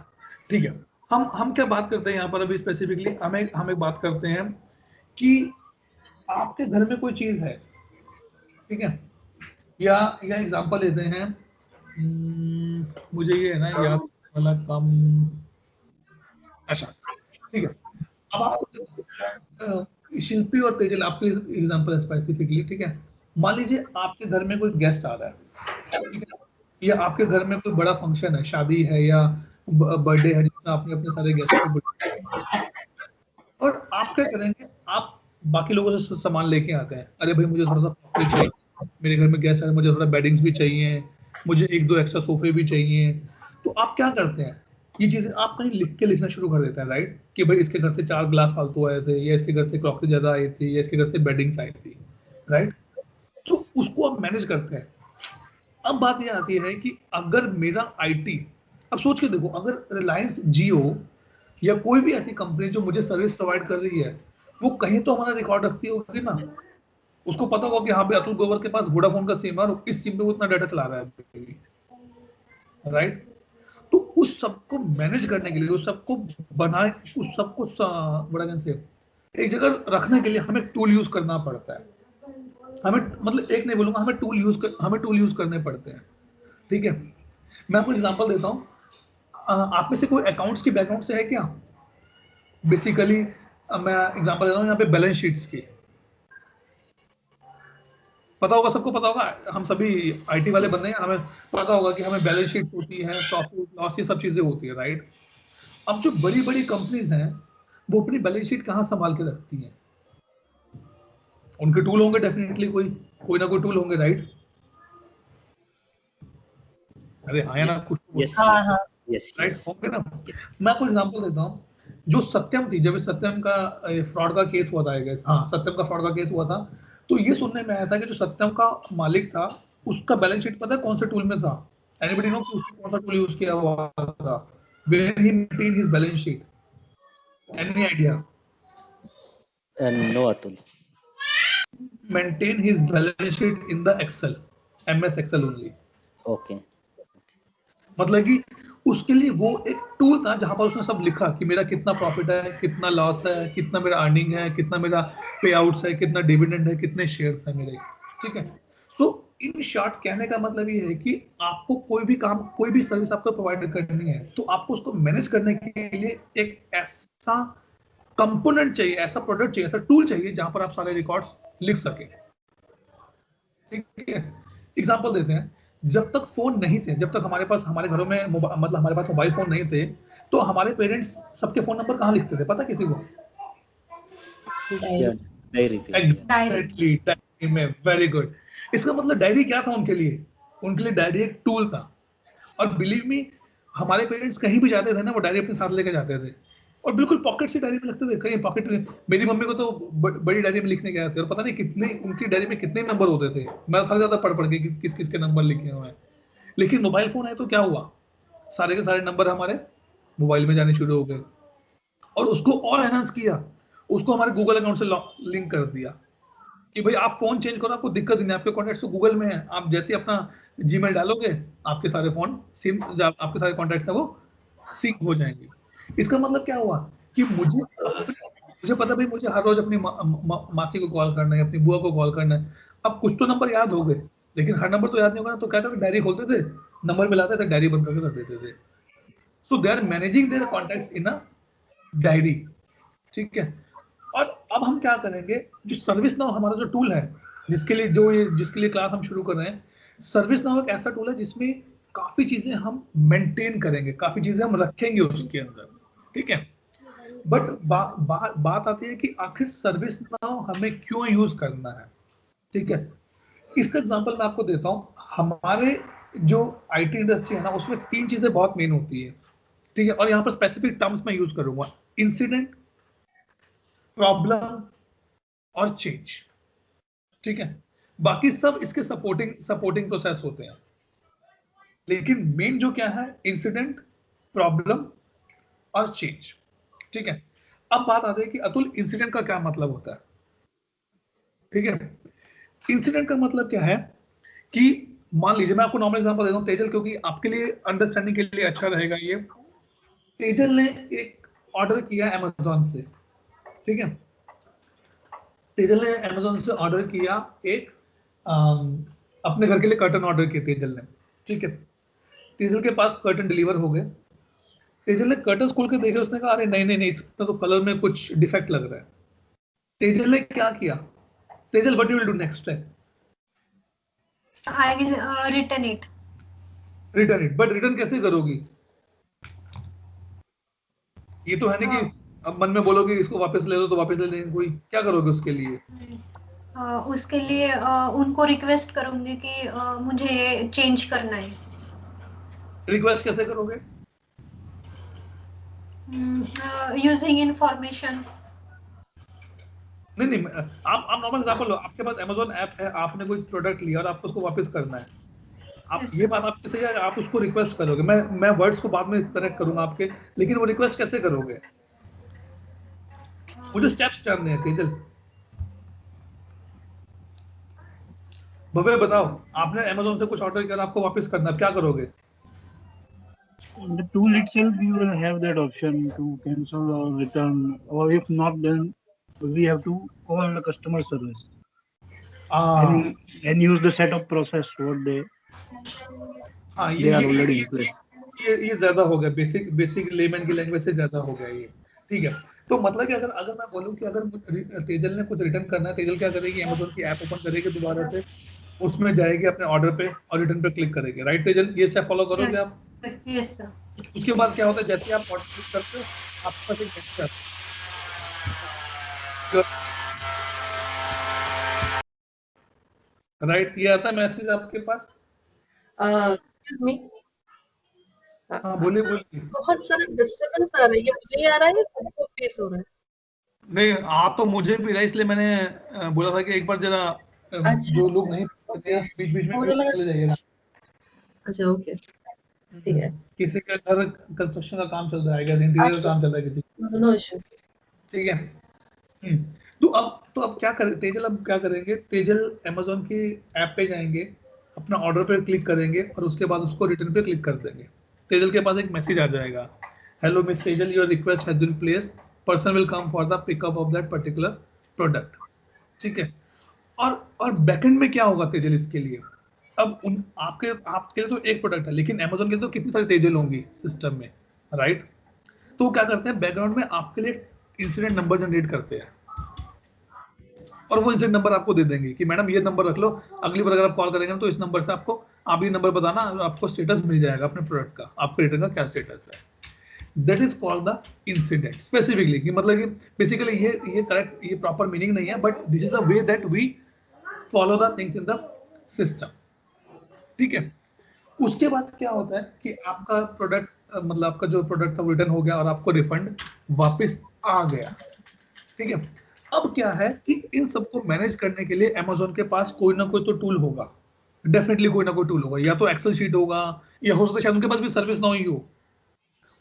ठीक है, हम क्या बात करते हैं यहाँ पर अभी स्पेसिफिकली, हम एक बात करते हैं कि आपके घर में कोई चीज है, ठीक है, या एग्जांपल लेते हैं, मुझे ये है ना याद वाला कम, अच्छा ठीक है। अब आप शिल्पी और तेजल आपके एग्जांपल है स्पेसिफिकली, ठीक है। मान लीजिए आपके घर में कोई गेस्ट आ रहा है, ठीक है, या आपके घर में कोई बड़ा फंक्शन है, शादी है या बर्थडे है जिसमें आपने अपने सारे गेस्ट को बुलाया, और आप क्या करेंगे, आप बाकी लोगों से सामान लेके आते हैं, अरे भाई मुझे थोड़ा सा कॉफी चाहिए, मेरे घर में गेस्ट है, मुझे थोड़ा बेडिंग्स भी चाहिए, मुझे 1-2 एक्स्ट्रा सोफे भी चाहिए। तो आप क्या करते हैं, ये चीजें आप कहीं लिखना शुरू कर देते हैं, राइट, कि भाई इसके घर से 4 गिलास फालतू आए थे, या इसके घर से क्रॉकरी ज्यादा आई थी, या इसके घर से बेडिंग्स आई थी, राइट। तो उसको आप मैनेज करते हैं। अब बात ये आती है कि अगर मेरा आईटी, अब सोच के देखो, अगर रिलायंस जियो या कोई भी ऐसी कंपनी जो मुझे सर्विस प्रोवाइड कर रही है, वो कहीं तो हमारा रिकॉर्ड रखती होगी ना, उसको पता होगा कि हाँ भाई अतुल ग्रोवर के पास वोडाफोन का सिम है और इस सिम पे वो इतना डाटा चला रहा है, राइट। तो उस सबको मैनेज करने के लिए, उस सबको बनाए, उस सबको बड़ा से एक जगह रखने के लिए हमें टूल यूज करना पड़ता है। हमें, मतलब एक नहीं बोलूंगा, हमें टूल यूज करने पड़ते हैं, ठीक है। मैं आपको एग्जांपल देता हूँ, आप में से कोई अकाउंट्स की बैकग्राउंड से है क्या? बेसिकली मैं एग्जांपल दे रहा हूँ यहाँ पे बैलेंस शीट्स की, पता होगा, सबको पता होगा, हम सभी आईटी वाले बंदे हैं, हमें पता होगा कि हमें बैलेंस शीट होती है, प्रॉफिट लॉस, ये सब चीजें होती है, राइट। अब जो बड़ी बड़ी कंपनीज हैं वो अपनी बैलेंस शीट कहाँ संभाल के रखती हैं? उनके टूल होंगे डेफिनेटली, कोई ना कोई टूल होंगे, राइट। अरे हाँ या ना, कुछ राइट होंगे ना। मैं आपको एग्जांपल देता हूँ, जो सत्यम थी, जब सत्यम का फ्रॉड का केस हुआ था, हाँ सत्यम का फ्रॉड का केस हुआ था, तो ये सुनने में आया था कि जो सत्यम का मालिक था उसका बैलेंस शीट पता है कौन से टूल में था? एनीबॉडी नो उसने कौन सा टूल यूज किया हुआ था when he maintain his balance sheet? Any idea? No, Atul. Maintain his balance sheet in the Excel, MS Excel only. Okay. मतलब कि उसके लिए वो एक टूल था जहां पर उसने सब लिखा कि मेरा कितना प्रॉफिट है, कितना लॉस है, कितना मेरा अर्निंग है, कितना मेरा पे आउट्स है, कितना डिविडेंड है, कितने शेयर्स है मेरे, ठीक है। तो इन शॉर्ट कहने का मतलब ये है कि आपको कोई भी काम, कोई भी सर्विस आपको प्रोवाइड करनी है, तो आपको उसको मैनेज करने के लिए एक ऐसा कंपोनेंट चाहिए, ऐसा प्रोडक्ट चाहिए, ऐसा टूल चाहिए जहां पर आप सारे रिकॉर्ड्स लिख सके, ठीक है। एग्जांपल देते हैं, जब तक फोन नहीं थे, जब तक हमारे पास, हमारे घरों में मतलब हमारे पास मोबाइल फोन नहीं थे, तो हमारे पेरेंट्स सबके फोन नंबर कहाँ लिखते थे पता किसी को? डायरी पे। एग्जैक्टली, डायरी में। Very good. इसका मतलब डायरी क्या था उनके लिए? उनके लिए डायरी एक टूल था। और बिलीव मी, हमारे पेरेंट्स कहीं भी जाते थे ना, वो डायरी अपने साथ लेके जाते थे, और बिल्कुल पॉकेट से डायरी में लिखते थे, कहीं पॉकेट में। मेरी मम्मी को तो बड़ी डायरी में लिखने गए थे, और पता नहीं कितने उनकी डायरी में कितने नंबर होते थे, मैं थक जाता पढ़ के किस किस के नंबर लिखे हुए हैं। लेकिन मोबाइल फोन है तो क्या हुआ, सारे के सारे नंबर हमारे मोबाइल में जाने शुरू हो गए, और उसको और एनहांस किया, उसको हमारे गूगल अकाउंट से लिंक कर दिया कि भाई आप फोन चेंज करो, आपको दिक्कत नहीं, आपके कॉन्टैक्ट्स तो गूगल में है, आप जैसे अपना जीमेल डालोगे, आपके सारे फोन सिम, आपके सारे कॉन्टैक्ट्स है वो सिंक हो जाएंगे। इसका मतलब क्या हुआ कि मुझे पता भाई, मुझे हर रोज अपनी मासी को कॉल करना है, अपनी बुआ को कॉल करना है। अब कुछ तो नंबर याद हो गए, लेकिन हर नंबर तो याद नहीं होगा, तो क्या करते, डायरी खोलते थे, नंबर मिलाते थे, डायरी बंद करके रख देते थे। So they are managing their contacts in a diary, ठीक है। और अब हम क्या करेंगे, जो सर्विस नाउ हमारा जो टूल है, जिसके लिए क्लास हम शुरू कर रहे हैं, सर्विस नाउ एक ऐसा टूल है जिसमें काफी चीजें हम मेंटेन करेंगे, काफी चीजें हम रखेंगे उसके अंदर, ठीक है। बट बात आती है कि आखिर सर्विस नाउ हमें क्यों यूज करना है, ठीक है। इसका एग्जांपल मैं आपको देता हूँ। हमारे जो आईटी इंडस्ट्री है ना, उसमें 3 चीजें बहुत मेन होती है, ठीक है। और यहाँ पर स्पेसिफिक टर्म्स मैं यूज करूंगा, इंसिडेंट, प्रॉब्लम और चेंज, ठीक है। बाकी सब इसके सपोर्टिंग प्रोसेस होते हैं, लेकिन मेन जो क्या है, इंसिडेंट, प्रॉब्लम और चेंज, ठीक है। अब बात आती है कि अतुल, इंसिडेंट का क्या मतलब होता है, ठीक है। इंसिडेंट का मतलब क्या है कि मान लीजिए, मैं आपको नॉर्मल एग्जांपल देता हूं तेजल, क्योंकि आपके लिए अंडरस्टैंडिंग के लिए अच्छा रहेगा ये। तेजल ने एक ऑर्डर किया अमेजोन से, ठीक है, तेजल ने अमेजोन से ऑर्डर किया एक अपने घर के लिए कर्टन ऑर्डर किए तेजल ने, ठीक है। तेजल के पास कर्टन डिलीवर हो गए। तेजल ने कर्टन खोल के देखे, उसने कहा अरे नहीं नहीं नहीं, इसका तो कलर में कुछ डिफेक्ट लग रहा है। तेजल ने क्या किया? Tejal, what you will do next time? I will return it. Return it. But return कैसे करोगी? ये तो है नहीं कि अब मन में बोलोगे इसको वापस ले लो तो वापस ले लेंगे, कोई क्या करोगे उसके लिए? उसके लिए उनको रिक्वेस्ट करूंगी कि मुझे चेंज करना है। रिक्वेस्ट कैसे करोगे? Using information. नहीं नहीं, आप नॉर्मल एग्जांपल लो, आपके पास अमेजोन ऐप है, आपने कोई प्रोडक्ट लिया और आपको उसको वापस करना है, आप Yes, ये sir. बात आपकी सही है, आप उसको रिक्वेस्ट करोगे। मैं वर्ड्स को बाद में कनेक्ट करूंगा आपके, लेकिन वो रिक्वेस्ट कैसे करोगे? मुझे स्टेप्स जानने हैं तेजल। भव्य बताओ, आपने अमेजोन से कुछ ऑर्डर किया और आपको वापस करना है, क्या करोगे? In the tool itself, we will have that option to cancel or return, or if not, then we have to call the customer service and use the setup process what they हाँ, they are already in place. ये ज्यादा हो गया, basic lemon की language से ज्यादा हो गया ये, ठीक है। तो मतलब कि अगर मैं बोलूं कि अगर तेजल ने कुछ रिटर्न करना है, तेजल क्या करेगी? अमेजोन की ऐप ओपन करेगी दोबारा से, उसमें जाएगी अपने ऑर्डर पे और रिटर्न पे क्लिक करेगी, राइट तेजल? ये स्टेप फॉलो करोगे आप? Yes, sir. उसके बाद क्या होता है, जैसे आप ऑर्डर क्लिक करते हो, आपके पास एक मैसेज आता है, राइट? ये आता है मैसेज आपके पास। Excuse me. हाँ, बोलिए बोलिए। बहुत सारा डिस्टर्बेंस आ रहा है, ये मुझे आ रहा है या सबको फेस हो रहा है? नहीं, आप तो मुझे भी रहा, इसलिए मैंने बोला था कि एक बार जरा अच्छा। जो लोग नहीं पढ़ते हैं बीच बीच में मुझे लगा- चले जाइएगा। अच्छा, ओके, ठीक है, किसी का घर कंस्ट्रक्शन का काम चल रहा है, इंटीरियर का काम चल रहा है किसी, नो इश्यू। ठीक है। तो अब क्या करें तेजल? अब क्या करेंगे? तेजल अमेजोन की ऐप पे जाएंगे, अपना ऑर्डर पे क्लिक करेंगे और उसके बाद उसको रिटर्न पे क्लिक कर देंगे। तेजल के पास एक मैसेज आ जाएगा, hello miss Tejal, your request has been placed, person will come for the pickup of that particular product, ठीक है। और बैकएंड में क्या होगा तेजल इसके लिए? अब आपके लिए तो एक प्रोडक्ट है, लेकिन अमेजोन के लिए तो कितनी सारी तेजल होंगी सिस्टम में, राइट? तो वो क्या करते हैं, बैकग्राउंड में आपके लिए इंसिडेंट नंबर जनरेट करते हैं और वो इंसिडेंट नंबर आपको दे देंगे कि मैडम ये नंबर रख लो, अगली बार अगर आप कॉल करेंगे तो इस नंबर से आपको आप ये नंबर बताना, आपको स्टेटस मिल जाएगा अपने प्रोडक्ट का, आपके रिटर्न का क्या स्टेटस है। That is called the incident specifically, कि मतलब कि बेसिकली ये करेक्ट, ये प्रॉपर मीनिंग नहीं है, but this is the way that we follow the things in the system, ठीक है। उसके बाद क्या होता है कि आपका प्रोडक्ट, मतलब आपका जो प्रोडक्ट था वो रिटर्न हो गया और आपको रिफंड वापस आ गया, ठीक है। अब क्या है कि इन सबको मैनेज करने के लिए अमेजोन के पास कोई ना कोई तो टूल होगा, डेफिनेटली कोई ना कोई टूल होगा, या तो एक्सेल शीट होगा, या हो सकता है शायद उनके पास भी सर्विस ना ही हो।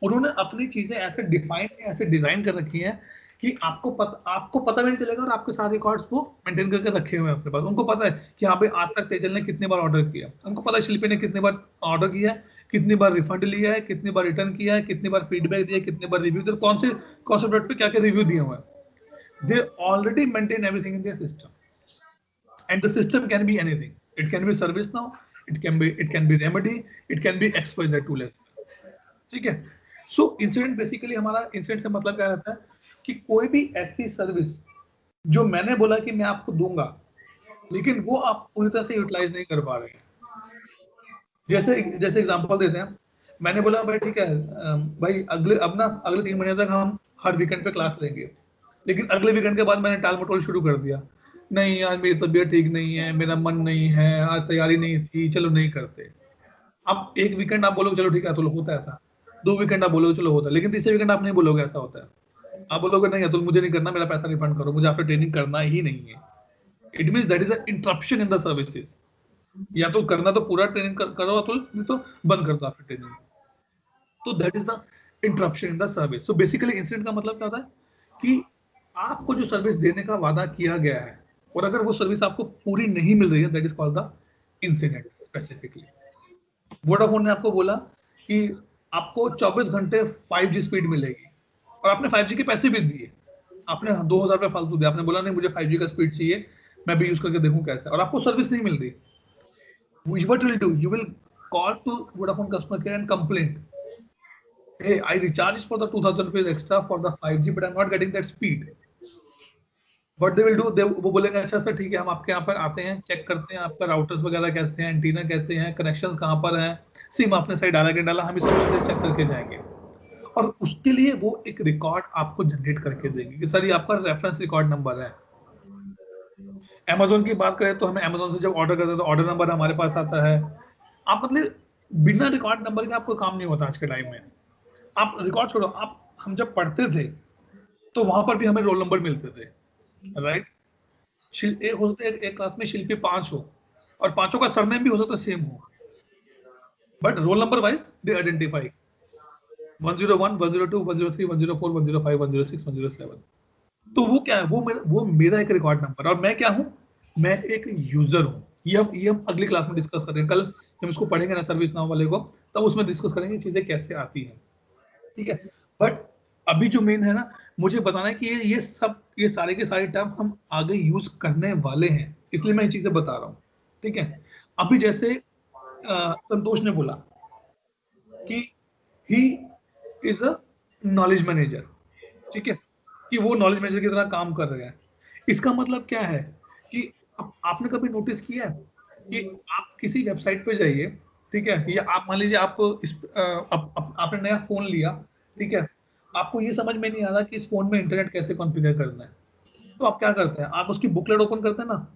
उन्होंने अपनी चीजें ऐसे डिफाइन, ऐसे डिजाइन कर रखी हैं कि आपको पता भी नहीं चलेगा और आपके सारे रिकॉर्ड्स वो मेंटेन करके रखे हुए हैं अपने पास। उनको पता है कि हाँ भाई, आज तक तेजल ने कितने बार ऑर्डर किया, उनको पता है शिल्पी ने कितने बार ऑर्डर किया है, कितनी बार रिफंड लिया है, कितनी बार रिटर्न किया है, कितनी बार फीडबैक दिया, कितनी बार रिव्यू दिया, कौन से प्रोडक्ट पे क्या क्या रिव्यू दिए हुए हैं। They already maintain everything in their system, and the system can be anything. It can be ServiceNow, it can be Remedy, it can be XYZ tool as well, ठीक है। सो इंसिडेंट बेसिकली, हमारा incident से मतलब क्या रहता है कि कोई भी ऐसी सर्विस जो मैंने बोला कि मैं आपको दूंगा, लेकिन वो आप पूरी तरह से यूटिलाइज नहीं कर पा रहे हैं। जैसे जैसे एग्जांपल देते हैं, मैंने बोला भाई ठीक है भाई, अगले 3 महीने तक हम हर वीकेंड पे क्लास लेंगे, लेकिन अगले वीकेंड के बाद मैंने टाल मटोल शुरू कर दिया, नहीं आज मेरी तबीयत ठीक नहीं है, मेरा मन नहीं है, आज तैयारी नहीं थी, चलो नहीं करते। अब एक वीकेंड आप बोलोगे चलो ठीक है अतुल, होता है ऐसा, 2 वीकेंड आप बोलोगे चलो होता है, लेकिन तीसरे वीकेंड आप नहीं बोलोगे ऐसा होता है, आप बोलोगे नहीं अतुल मुझे नहीं करना, मेरा पैसा रिफंड करो, मुझे आपसे ट्रेनिंग करना ही नहीं है। It means that is a interruption in the services, या तो करना तो पूरा ट्रेनिंग करो अतुल, नहीं तो बंद कर दो आपकी ट्रेनिंग। तो that is the interruption in the service. So basically incident का मतलब क्या होता है कि आपको जो सर्विस देने का वादा किया गया है और अगर वो सर्विस आपको पूरी नहीं मिल रही है, that is called the incident specifically. Vodafone ने आपको बोला कि आपको 24 घंटे 5G स्पीड मिलेगी और आपने 5G के पैसे भी दिए, आपने 2000 रुपये फालतू दिया, आपने बोला नहीं मुझे 5G का स्पीड चाहिए, मैं भी यूज करके देखूं कैसे, और आपको सर्विस नहीं मिल रही, what will you do? You will call to Vodafone customer care and complain, hey, I recharged for the 2000 rupees extra for the 5G but I'm not getting that speed. What they will do, वो बोलेंगे अच्छा sir ठीक है, हम आपके यहाँ पर आते हैं, चेक करते हैं आपका राउटर्स वगैरह कैसे हैं, एंटीना कैसे हैं, कनेक्शंस कहाँ पर हैं, सिम आपने सही डाला कि डाला, हम ये सब चीजें चेक करके जाएंगे, और उसके लिए वो एक रिकॉर्ड आपको जनरेट करके देंगे कि सर ये आपका रेफरेंस रिकॉर्ड नंबर है। Amazon की बात करें तो हमें Amazon से जब ऑर्डर करते हैं तो ऑर्डर नंबर हमारे पास आता है। आप मतलब बिना रिकॉर्ड नंबर के आपको काम नहीं होता आज के टाइम में। आप रिकॉर्ड छोड़ो, आप हम जब पढ़ते थे तो वहां पर भी हमें रोल नंबर मिलते थे, राइट? एक क्लास में शिल्पी 5 हो और पांचों का सरनेम भी हो सकता है सेम हो, but roll number wise they identify 101, 102, 103, 104, 105, 106, 107। तो वो क्या है, वो मेरा एक रिकॉर्ड नंबर, और मैं क्या हूँ, मैं एक यूजर हूँ। ये हम अगली क्लास में डिस्कस करेंगे, कल हम इसको पढ़ेंगे ना सर्विस नाउ वाले को, तब उसमें डिस्कस करेंगे चीजें कैसे आती हैं, ठीक है? बट अभी जो मेन है ना, मुझे बताना है कि ये सारे के सारे टर्म हम आगे यूज करने वाले हैं, इसलिए मैं ये चीजें बता रहा हूँ, ठीक है? अभी जैसे संतोष ने बोला कि he is a knowledge manager, ठीक है, कि वो नॉलेज मैनेजर की तरह काम कर रहे हैं। इसका मतलब क्या है कि आपने कभी नोटिस किया है कि आप किसी वेबसाइट पे जाइए, ठीक है, या आप मान लीजिए आपने नया फोन लिया, ठीक है, आपको ये समझ में नहीं आ रहा कि इस फोन में इंटरनेट कैसे कॉन्फ़िगर करना है, तो आप क्या करते हैं, आप उसकी बुकलेट ओपन करते हैं ना,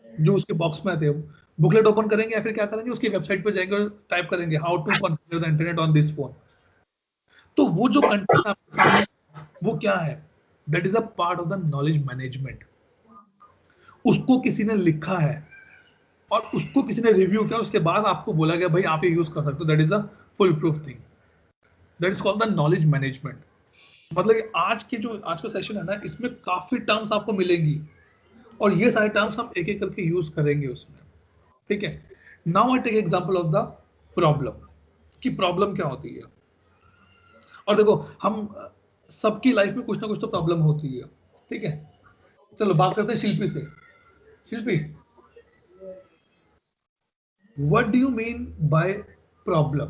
जो उसके बॉक्स में आते हैं, बुकलेट ओपन करेंगे या फिर क्या करेंगे, उसकी वेबसाइट पे जाएंगे और टाइप करेंगे how to configure the internet on this phone. तो वो जो कंटेंट आपके सामने वो क्या है, that is a part of the knowledge management. उसको किसी ने लिखा है और उसको किसी ने रिव्यू किया, उसके बाद आपको बोला गया भाई आप ये यूज कर सकते हो, that is a full proof thing, that is called the knowledge management. मतलब आज का सेशन है ना, इसमें काफी टर्म्स आपको मिलेंगी और ये सारे टर्म्स हम एक एक करके यूज करेंगे उसमें, ठीक है? Now I take example of the problem, कि प्रॉब्लम क्या होती है। और देखो, हम सबकी लाइफ में कुछ ना कुछ तो प्रॉब्लम होती है, ठीक है? चलो बात करते हैं शिल्पी से। Shilpi, what do you mean by problem?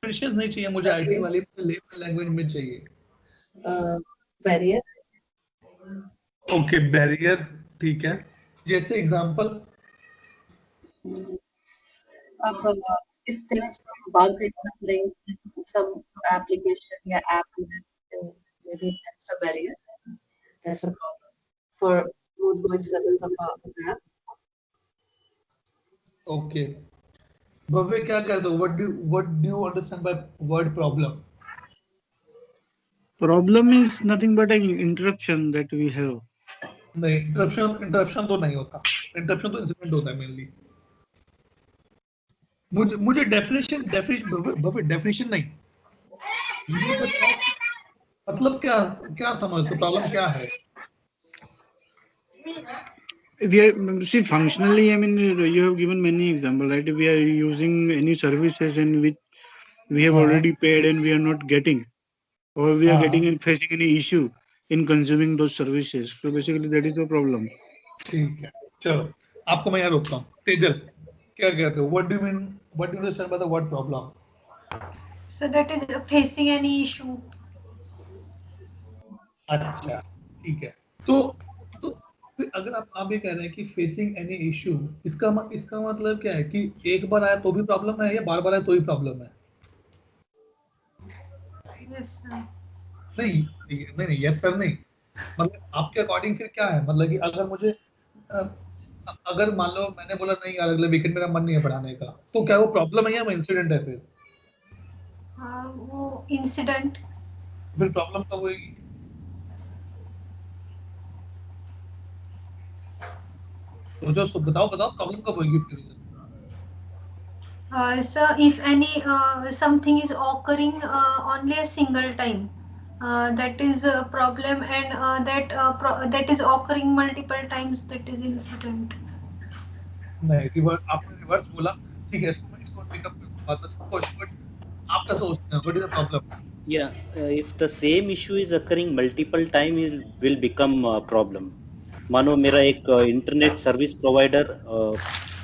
Definition नहीं चाहिए मुझे, आईटी वाली लेमन लैंग्वेज में चाहिए। बैरियर। ओके, बैरियर, ठीक है। जैसे एग्जांपल, अब if there is some bug in some application या app, maybe that's a barrier, that's a problem for smooth going service of an app. Okay, Bhavya क्या कहते हो, what do you understand by word problem? Problem is nothing but an interruption that we have. नहीं, interruption तो नहीं होता, interruption तो incident होता है मेनली। मुझे डेफिनेशन नहीं, मुझे बताओ मतलब क्या समझते, प्रॉब्लम क्या है? We are, see, functionally, I mean, you have given many examples, right? We are using any services in which we have already paid and we are not getting, or we are getting and facing any issue in consuming those services. So basically, that is the problem. ठीक है, चलो आपको मैं यहाँ रोकता हूँ। तेजल, क्या कहते हो, what do you understand by the word problem? So that is facing any issue. अच्छा, ठीक है। तो फिर अगर आप ये कह रहे हैं कि फेसिंग एनी इशू, इसका मतलब क्या है कि एक बार आया तो भी प्रॉब्लम है या बार बार आया तो ही प्रॉब्लम है? Yes, sir. नहीं, यस सर नहीं, मतलब आपके अकॉर्डिंग फिर क्या है, मतलब कि अगर मान लो मैंने बोला नहीं यार अगले वीकेंड मेरा मन नहीं है पढ़ाने का, तो क्या वो प्रॉब्लम है या वो इंसिडेंट है? फिर वो इंसिडेंट। फिर प्रॉब्लम कब होगी? तो बताओ प्रॉब्लम कब होगी फिर? So if any something is occurring only a single time, that is a problem, and that is occurring multiple times, that is incident. नहीं, रिवर्स आपने रिवर्स बोला, ठीक है, इसको पिकअप करूंगा, तो इसको क्वेश्चन आप क्या सोचते हैं, what is the problem? Yeah, if the same issue is occurring multiple time, it will become a problem. मानो मेरा एक internet service provider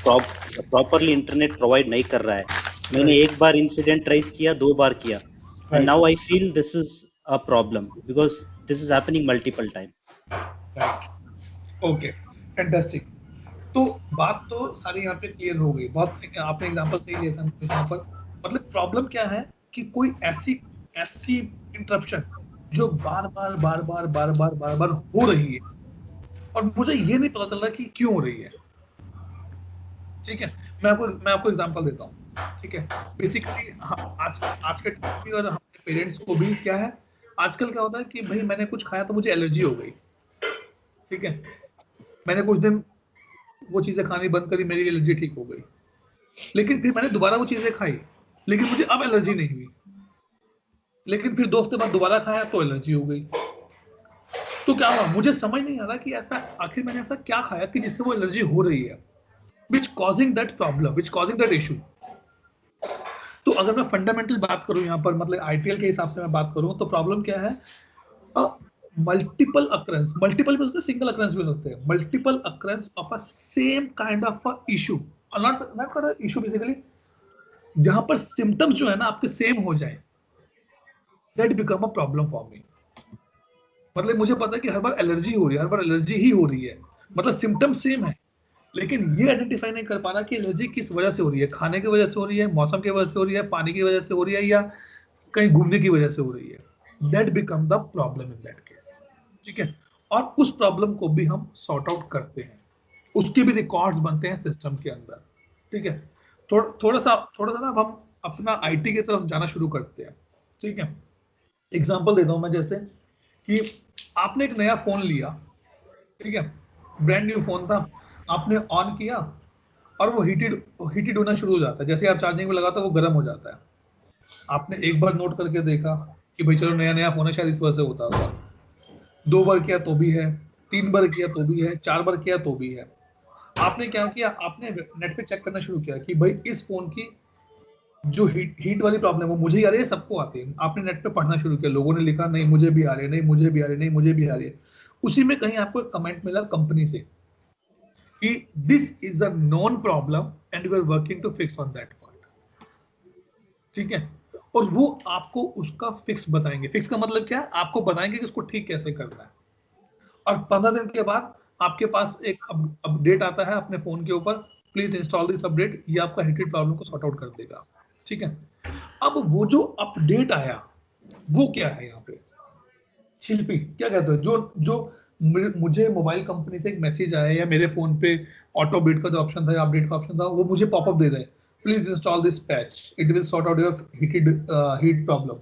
properly internet provide नहीं कर रहा है, मैंने एक बार इंसिडेंट राइज किया, 2 बार किया, and now I feel this is a problem because this is happening multiple time. Okay, fantastic. तो बात तो सारी यहाँ पे क्लियर हो गई. बहुत आपने एग्जांपल सही दिया था यहाँ पर. मतलब प्रॉब्लम क्या है कि कोई ऐसी इंटरप्शन जो बार बार हो रही है और मुझे ये नहीं पता चल रहा कि क्यों हो रही है. ठीक है, मैं आपको एग्जांपल देता हूँ. ठीक है, बेसिकली आज के टाइम पे और हमारे पेरेंट्स को भी क्या है, आजकल क्या होता है कि भाई मैंने कुछ खाया तो मुझे एलर्जी हो गई. ठीक है, मैंने कुछ दिन वो चीजें खानी बंद करी, मेरी एलर्जी ठीक हो गई, लेकिन फिर मैंने दोबारा वो चीजें खाई, लेकिन मुझे अब एलर्जी नहीं हुई, लेकिन फिर 2 हफ्ते बाद दोबारा खाया तो एलर्जी हो गई. तो क्या हुआ, मुझे समझ नहीं आ रहा कि ऐसा आखिर मैंने ऐसा क्या खाया कि जिससे वो एलर्जी हो रही है, which causing that problem, which causing that issue. तो अगर मैं फंडामेंटल बात करूं यहाँ पर, मतलब आईटीएल के हिसाब से मैं बात करूं, तो प्रॉब्लम क्या है, मल्टीपल अकरेंस, मल्टीपल भी होते हैं, सिंगल अकरेंस भी होते हैं, multiple occurrence of a same kind of a issue, not a issue, basically जहां पर सिम्टम्स जो है ना आपके सेम हो जाए, that become a problem for me. मतलब मुझे पता है कि हर बार एलर्जी हो रही है, हर बार एलर्जी ही हो रही है, मतलब सिम्टम सेम है, लेकिन ये आइडेंटिफाई नहीं कर पाना कि एलर्जी किस वजह से हो रही है. खाने की वजह से हो रही है, मौसम की वजह से हो रही है, पानी की वजह से हो रही है, या कहीं घूमने की वजह से हो रही है. That become the problem in that case. ठीक है, और उस प्रॉब्लम को भी हम सॉर्ट आउट करते हैं, उसके भी रिकॉर्ड्स बनते हैं सिस्टम के अंदर. ठीक है, थोड़ा सा ना अब हम अपना आईटी की तरफ जाना शुरू करते हैं. ठीक है, एग्जांपल देता हूं मैं, जैसे कि आपने एक नया फोन लिया. ठीक है, ब्रांड न्यू फोन था, आपने ऑन किया और वो हीटेड होना शुरू हो जाता है. जैसे आप चार्जिंग में लगाते हो वो गर्म हो जाता है. आपने एक बार नोट करके देखा कि भाई चलो नया फोन है, शायद इस वजह से होता होगा. 2 बार किया तो भी है, 3 बार किया तो भी है, 4 बार किया तो भी है. आपने क्या किया, आपने नेट पे चेक करना शुरू किया कि भाई इस फोन की जो हीट वाली प्रॉब्लम है मुझे आ रही है, सबको आती है. आपने नेट पे पढ़ना शुरू किया, लोगों ने लिखा नहीं मुझे भी आ रही है, नहीं मुझे भी आ रही है, नहीं मुझे भी आ रही है. उसी में कहीं आपको एक कमेंट मिला कंपनी से कि this is a known problem and we are working to fix on that point. ठीक है, और वो आपको उसका फिक्स बताएंगे. फिक्स का मतलब क्या है, आपको बताएंगे कि इसको ठीक कैसे करना है. और 15 दिन के बाद आपके पास एक अपडेट आता है अपने फोन के ऊपर, प्लीज इंस्टॉल दिस अपडेट, ये आपका हीटेड प्रॉब्लम को सॉर्ट आउट कर देगा. ठीक है, अब वो जो अपडेट आया वो क्या है यहाँ पे, शिल्पी क्या कहते हो, जो जो मुझे मोबाइल कंपनी से एक मैसेज आया या मेरे फोन पे ऑटो अपडेट का जो ऑप्शन था या अपडेट का ऑप्शन था, वो मुझे popup they they, please install this patch, it will sort out your heat problem.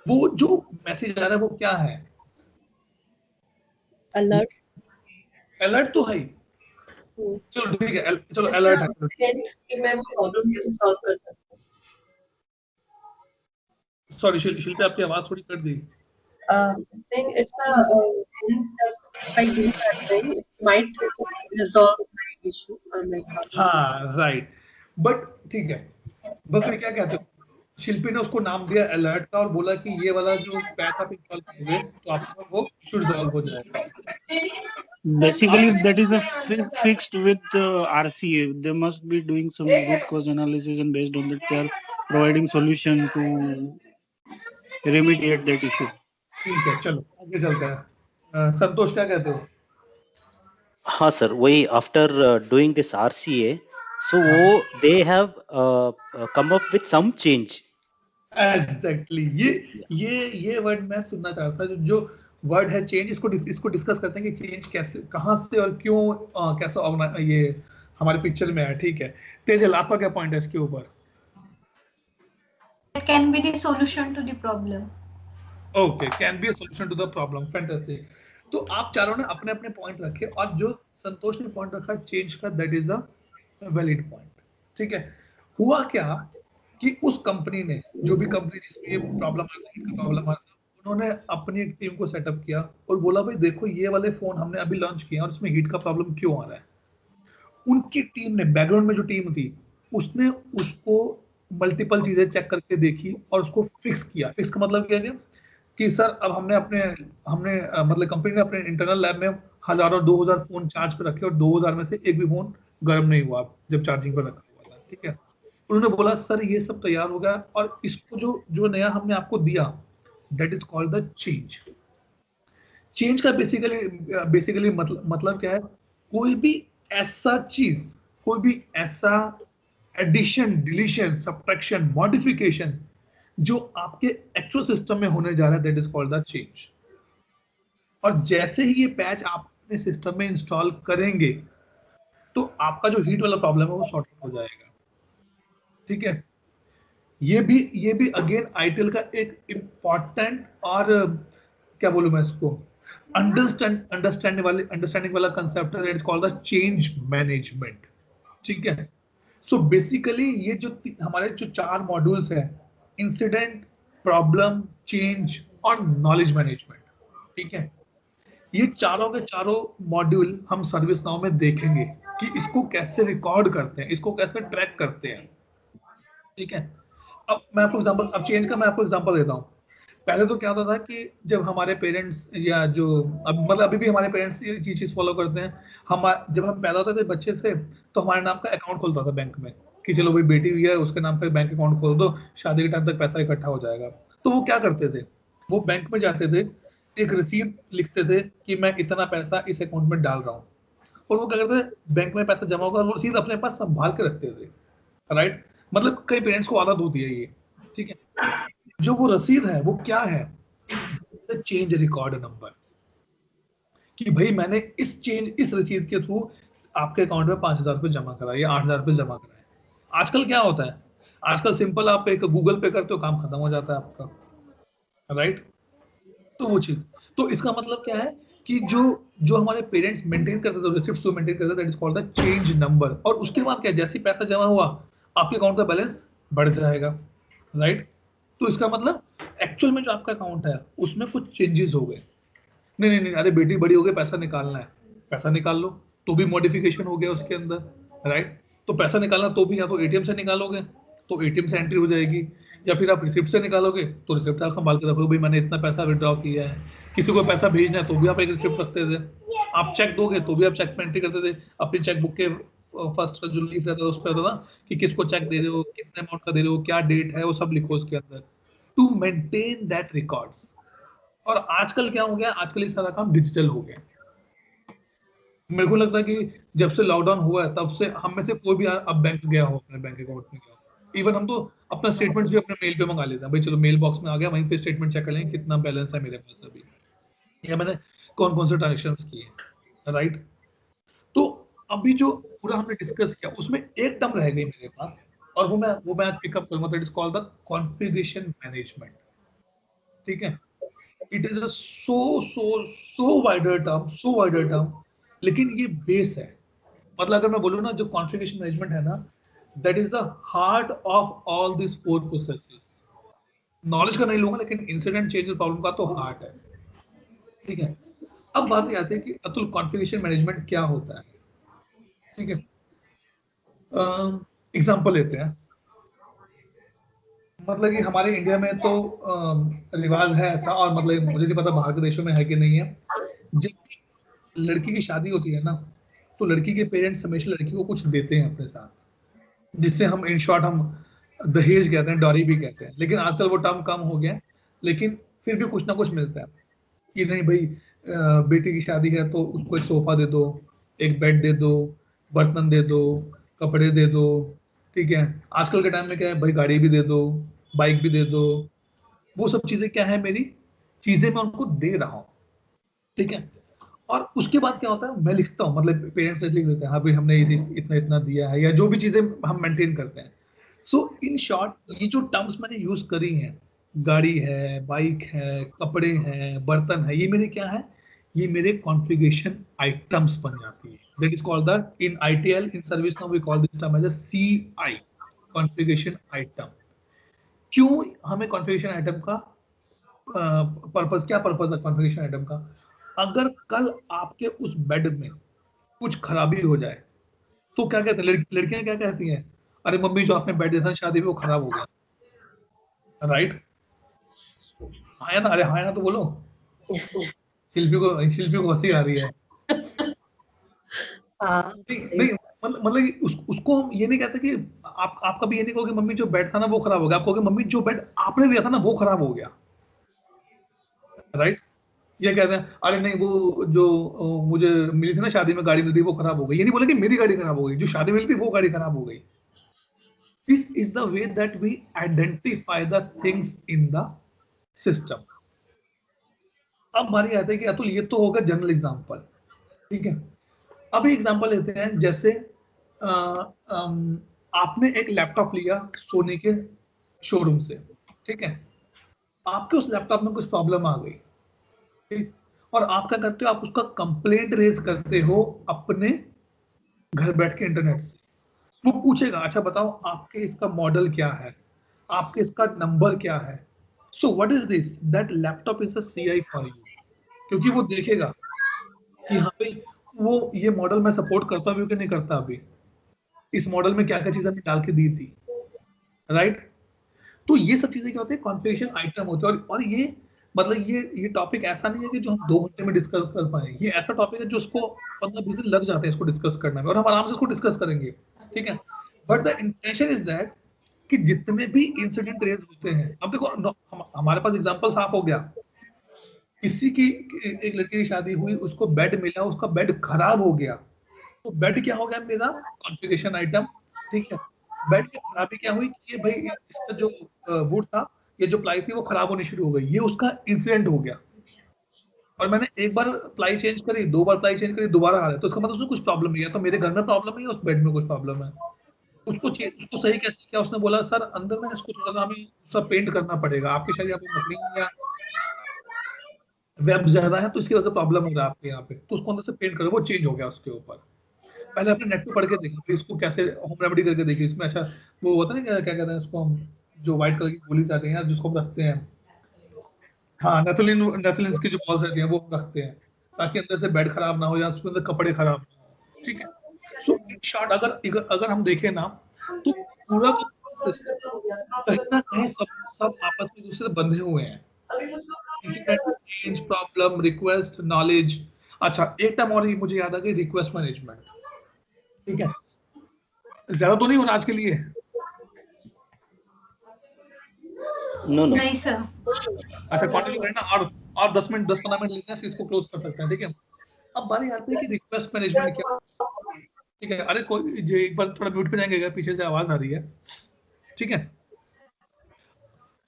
वो जो मैसेज आ रहा है वो क्या है, अलर्ट. अलर्ट तो है ही. चलो ठीक है, चलो अलर्ट है. कि मैं वो प्रॉब्लम कैसे सॉल्व कर सकता हूँ. सॉरी शिल्पी, आपकी आवाज थोड़ी कट गई. Saying it's a hint that if I do that thing, it might resolve my issue or my problem. हाँ राइट, बट ठीक है, बट फिर क्या कहते हो, शिल्पी ने उसको नाम दिया अलर्ट का और बोला कि ये वाला जो पैच आप इंस्टॉल करोगे तो आपका वो इशू रिजॉल्व हो जाएगा. Basically, that is a fixed with RCA. They must be doing some root cause analysis, and based on that, they are providing solution to remediate that issue. ठीक है, चलो आगे चलते हैं. संतोष क्या कहते हो? हाँ सर, वही after doing this RCA, so वो they have come up with some change. Exactly, ये वर्ड मैं सुनना चाहता था. जो वर्ड है चेंज, इसको डिस्कस करते हैं कि चेंज कैसे, कहां से और क्यों, कैसे ये हमारे पिक्चर में है. ठीक है, तेजल आपका क्या पॉइंट है इसके ऊपर? It can be the solution to the problem. Okay, can be a solution to the problem. Fantastic. तो आप चारों ने अपने अपने पॉइंट रखे और जो संतोष ने पॉइंट रखा चेंज का, that is a valid point. ठीक है, हुआ क्या कि उस कंपनी ने, जो भी कंपनी जिसमें ये प्रॉब्लम आता, उन्होंने अपनी एक टीम को सेटअप किया और बोला भाई देखो ये वाले फोन हमने अभी लॉन्च किए और इसमें हीट का प्रॉब्लम क्यों आ रहा है. उनकी टीम ने, बैकग्राउंड में जो टीम थी, उसने उसको मल्टीपल चीजें चेक करके देखी और उसको फिक्स किया। फिक्स का मतलब क्या है कि सर अब मतलब कंपनी ने अपने इंटरनल लैब में हजारों 2000 फोन चार्ज पे रखे और 2000 में से एक भी फोन गर्म नहीं हुआ जब चार्जिंग पर रखा हुआ था। ठीक है, उन्होंने बोला सर ये सब तैयार हो गया और इसको जो नया हमने आपको दिया, that is called the change. Change का बेसिकली मतलब क्या है, कोई भी ऐसा चीज, कोई भी ऐसा एडिशन, डिलीशन, सब्ट्रैक्शन, मॉडिफिकेशन जो आपके एक्चुअल सिस्टम में होने जा रहा है, that is called the change. और जैसे ही ये पैच आप अपने सिस्टम में इंस्टॉल करेंगे तो आपका जो हीट वाला प्रॉब्लम है वो सॉर्ट हो जाएगा। ठीक है, ये भी अगेन आईटीएल का एक इंपॉर्टेंट और क्या बोलूं मैं इसको, अंडरस्टैंडिंग वाला कंसेप्ट है, it's called the change management. ठीक है, सो बेसिकली ये जो हमारे जो 4 मॉड्यूल्स है, इंसिडेंट, प्रॉब्लम, चेंज और नॉलेज मैनेजमेंट, ठीक है, ये चारों के चारों मॉड्यूल हम सर्विस नाउ में देखेंगे कि इसको कैसे रिकॉर्ड करते हैं, इसको कैसे ट्रैक करते हैं। ठीक है, अब मैं आपको एग्जांपल, अब चेंज का मैं आपको एग्जांपल देता हूँ। पहले तो क्या होता था कि जब हमारे पेरेंट्स या जो अब मतलब अभी भी हमारे पेरेंट्स ये चीज फॉलो करते हैं, हम जब हम पैदा होते थे, बच्चे थे, तो हमारे नाम का अकाउंट खोलता था बैंक में कि चलो भाई बेटी हुई है उसके नाम पे बैंक अकाउंट खोल दो, शादी के टाइम तक पैसा इकट्ठा हो जाएगा। तो वो क्या करते थे, वो बैंक में जाते थे, एक रसीद लिखते थे कि मैं इतना पैसा इस अकाउंट में डाल रहा हूँ, और वो क्या करते थे, बैंक में पैसा जमा होगा और वो रसीद अपने पास संभाल के रखते थे। राइट, मतलब कई पेरेंट्स को आदत होती है ये। ठीक है, जो वो रसीद है वो क्या है, चेंज रिकॉर्ड नंबर, कि भाई मैंने इस रसीद के थ्रू आपके अकाउंट में 5000 रुपये जमा कराए या 8000 रुपये जमा कराए। आजकल क्या होता है, आजकल सिंपल आप एक गूगल पे करते हो, काम खत्म हो जाता है आपका। राइट, तो वो चीज, तो इसका मतलब क्या है कि जो हमारे पेरेंट्स मेंटेन करते थे, रिसिप्ट्स को मेंटेन करते थे, that is called the change number. और उसके बाद क्या, जैसे पैसा जमा हुआ आपके अकाउंट का बैलेंस बढ़ जाएगा। राइट, तो इसका मतलब एक्चुअल में जो आपका अकाउंट है उसमें कुछ चेंजेस हो गए। नहीं, अरे बेटी बड़ी हो गई, पैसा निकालना है, पैसा निकाल लो, तो भी मॉडिफिकेशन हो गया उसके अंदर। राइट, तो पैसा निकालना तो भी या तो एटीएम से निकालोगे तो एटीएम से एंट्री हो जाएगी, या फिर आप रिसिप्ट से निकालोगे तो रिसिप्ट आप संभाल के रखोगे, भाई मैंने इतना पैसा विड्रॉ किया है। किसी को पैसा भेजना है तो भी आप एक रिसिप्ट रखते थे, आप चेक दोगे तो भी आप चेक में एंट्री करते थे, अपनी चेक बुक के फर्स्ट जो लीफ रहता था उस पर होता था कि किसको चेक दे रहे हो, कितने अमाउंट का दे रहे हो, क्या डेट है, वो सब लिखो उसके अंदर, टू मेंटेन दैट रिकॉर्ड्स। और आजकल क्या हो गया, आजकल ये सारा काम डिजिटल हो गया। मेरे को लगता है कि जब से लॉकडाउन हुआ है तब से हम में से कोई भी अब बैंक गया हो, अपने बैंक अकाउंट में गया हो, इवन हम तो अपना स्टेटमेंट्स भी अपने मेल पे मंगा लेते हैं, भाई चलो मेल बॉक्स में आ गया, वहीं पे स्टेटमेंट चेक कर लें कितना बैलेंस है मेरे पास अभी, या मैंने कौन कौन से ट्रांजेक्शंस किए। राइट, तो अभी जो पूरा हमने डिस्कस किया उसमें एक टर्म रह गई मेरे पास, और वो मैं आज पिकअप करूंगा, that is called the configuration management. ठीक है, it is a so wider term, लेकिन ये बेस है। मतलब अगर मैं बोलूँ ना, जो कॉन्फ़िगरेशन मैनेजमेंट है ना, that is the heart of all this 4 processes. Knowledge का नहीं लूंगा, लेकिन इंसिडेंट चेंज प्रॉब्लम का तो हार्ट है। ठीक है, अब बात ये आती है कि अतुल कॉन्फ़िगरेशन मैनेजमेंट क्या होता है। ठीक है, एग्जांपल लेते हैं, मतलब कि हमारे इंडिया में तो रिवाज है ऐसा, और मतलब मुझे नहीं पता बाहर के देशों में है कि नहीं है, जब लड़की की शादी होती है ना, तो लड़की के पेरेंट्स हमेशा लड़की को कुछ देते हैं अपने साथ, जिससे हम इन शॉर्ट हम दहेज कहते हैं, डॉरी भी कहते हैं, लेकिन आजकल वो टर्म कम हो गया, लेकिन फिर भी कुछ ना कुछ मिलता है कि नहीं भाई बेटी की शादी है तो उसको एक सोफा दे दो, एक बेड दे दो, बर्तन दे दो, कपड़े दे दो। ठीक है, आजकल के टाइम में क्या है भाई, गाड़ी भी दे दो, बाइक भी दे दो, वो सब चीजें क्या है, मेरी चीजें मैं उनको दे रहा हूँ। ठीक है, और उसके बाद क्या होता है, मैं लिखता हूँ, मतलब पेरेंट्स लिख देते हैं, हाँ भाई हमने ये इतना इतना दिया है, या जो भी चीजें हम मेंटेन करते हैं। सो इन शॉर्ट ये जो टर्म्स मैंने यूज करी हैं, गाड़ी है, बाइक है, कपड़े हैं, बर्तन है, ये मेरे क्या है, ये मेरे कॉन्फ़िगरेशन आइटम्स बन जाती है। That is called the, in ITIL, in service now we call this term as a CI, configuration item. क्यों हमें कॉन्फ़िगरेशन आइटम का पर्पस, क्या पर्पस है कॉन्फ़िगरेशन आइटम का, अगर कल आपके उस बेड में कुछ खराबी हो जाए, तो क्या कहते हैं लड़कियां क्या कहती हैं, अरे मम्मी जो आपने बेड दिया था शादी में वो खराब हो गया, राइट? हाँ या ना? अरे हाँ या ना तो बोलो। शिल्पी को हंसी आ रही है। हाँ, नहीं मतलब उसको हम ये नहीं कहते कि आप कभी ये नहीं कहोगे मम्मी जो बेड था ना वो खराब हो गया, आप कहोगे मम्मी जो बेड आपने दिया था ना वो खराब हो गया, राइट? ये कहते हैं अरे नहीं वो जो मुझे मिली थी ना शादी में गाड़ी मिली थी वो खराब हो गई, ये नहीं बोले कि मेरी गाड़ी खराब हो गई, जो शादी में मिली थी वो गाड़ी खराब हो गई। This is the way that we identify the things in the system. अब हमारी आती है कि अतुल ये तो होगा जनरल एग्जांपल, ठीक है। अभी एग्जांपल लेते हैं, जैसे आपने एक लैपटॉप लिया सोनी के शोरूम से, ठीक है। आपके उस लैपटॉप में कुछ प्रॉब्लम आ गई, ठीक, और आप क्या करते हो, आप उसका कंप्लेंट रेज करते हो अपने घर बैठ के इंटरनेट से। वो पूछेगा अच्छा बताओ आपके इसका मॉडल क्या है, आपके इसका नंबर क्या है। So what is this, that laptop is a CI for you, क्योंकि वो देखेगा कि हाँ भाई वो ये मॉडल मैं सपोर्ट करता हूँ कि नहीं करता, अभी इस मॉडल में क्या क्या चीजें हमने डाल के दी थी, राइट? तो ये सब चीजें क्या होती है, कॉन्फ़िगरेशन आइटम होते हैं। और ये मतलब ये टॉपिक ऐसा नहीं है कि जो हम 2 घंटे में डिस्कस कर पाए, ये ऐसा टॉपिक है जो उसको 15-20 दिन लग जाते हैं इसको डिस्कस करने में, और हम आराम से इसको डिस्कस करेंगे, ठीक है। But the intention is that कि जितने भी इंसिडेंट रेज होते हैं, अब देखो हमारे पास एग्जांपल साफ हो गया, किसी की एक लड़की की शादी हुई, उसको बेड मिला, उसका बेड खराब हो गया। तो बेड क्या हो गया मेरा, कॉन्फ़िगरेशन आइटम, ठीक है। बेड की खराबी क्या हुई कि ये भाई इसका जो वुड था, ये जो प्लाई थी वो खराब होनी शुरू हो गई, ये उसका इंसिडेंट हो गया। और मैंने एक बार प्लाई चेंज करी, 2 बार प्लाई चेंज करी, दोबारा आ रहा है, तो इसका मतलब उसमें कुछ प्रॉब्लम नहीं है। तो मेरे घर में प्रॉब्लम है, उस बेड में कुछ प्रॉब्लम है। उसको सही कैसे किया, उसने बोला सर अंदर ना इसको थोड़ा सा हमें सब पेंट करना पड़ेगा, आपकी शायद यहाँ पे मकड़ी या वेब ज्यादा है तो इसकी वजह से प्रॉब्लम हो रहा है आपके यहाँ पे, तो उसको अंदर से पेंट करो, वो चेंज हो गया उसके ऊपर। पहले अपने नेट पे पढ़ के देखा, फिर इसको कैसे होम रेमेडी करके देखी। इसमें अच्छा वो होता है ना, क्या कहते हैं उसको हम, जो व्हाइट कलर की गोलीज आती हैं जिसको हम रखते हैं, हाँ नेथुलिन की जो बॉल्स रहती हैं वो हम रखते हैं, ताकि अंदर से बेड खराब ना हो या उसके अंदर कपड़े खराब ना हो, ठीक है। सो इन शॉर्ट अगर हम देखें ना, तो पूरा का सिस्टम कहीं ना कहीं सब आपस में एक दूसरे से बंधे हुए हैं। Incident, change, problem, request, knowledge. अच्छा एक टर्म और मुझे याद आ गई, रिक्वेस्ट मैनेजमेंट, ठीक है। ज्यादा तो नहीं हो रहा आज के लिए? नो नो नहीं सर। अच्छा कंटिन्यू करें ना, और 10-15 मिनट लेते हैं, फिर इसको क्लोज कर सकते हैं, ठीक है। अब बारी आती है कि रिक्वेस्ट मैनेजमेंट क्या, ठीक है। अरे कोई जो एक बार थोड़ा म्यूट पे जाएंगे, अगर पीछे से आवाज आ रही है, ठीक है।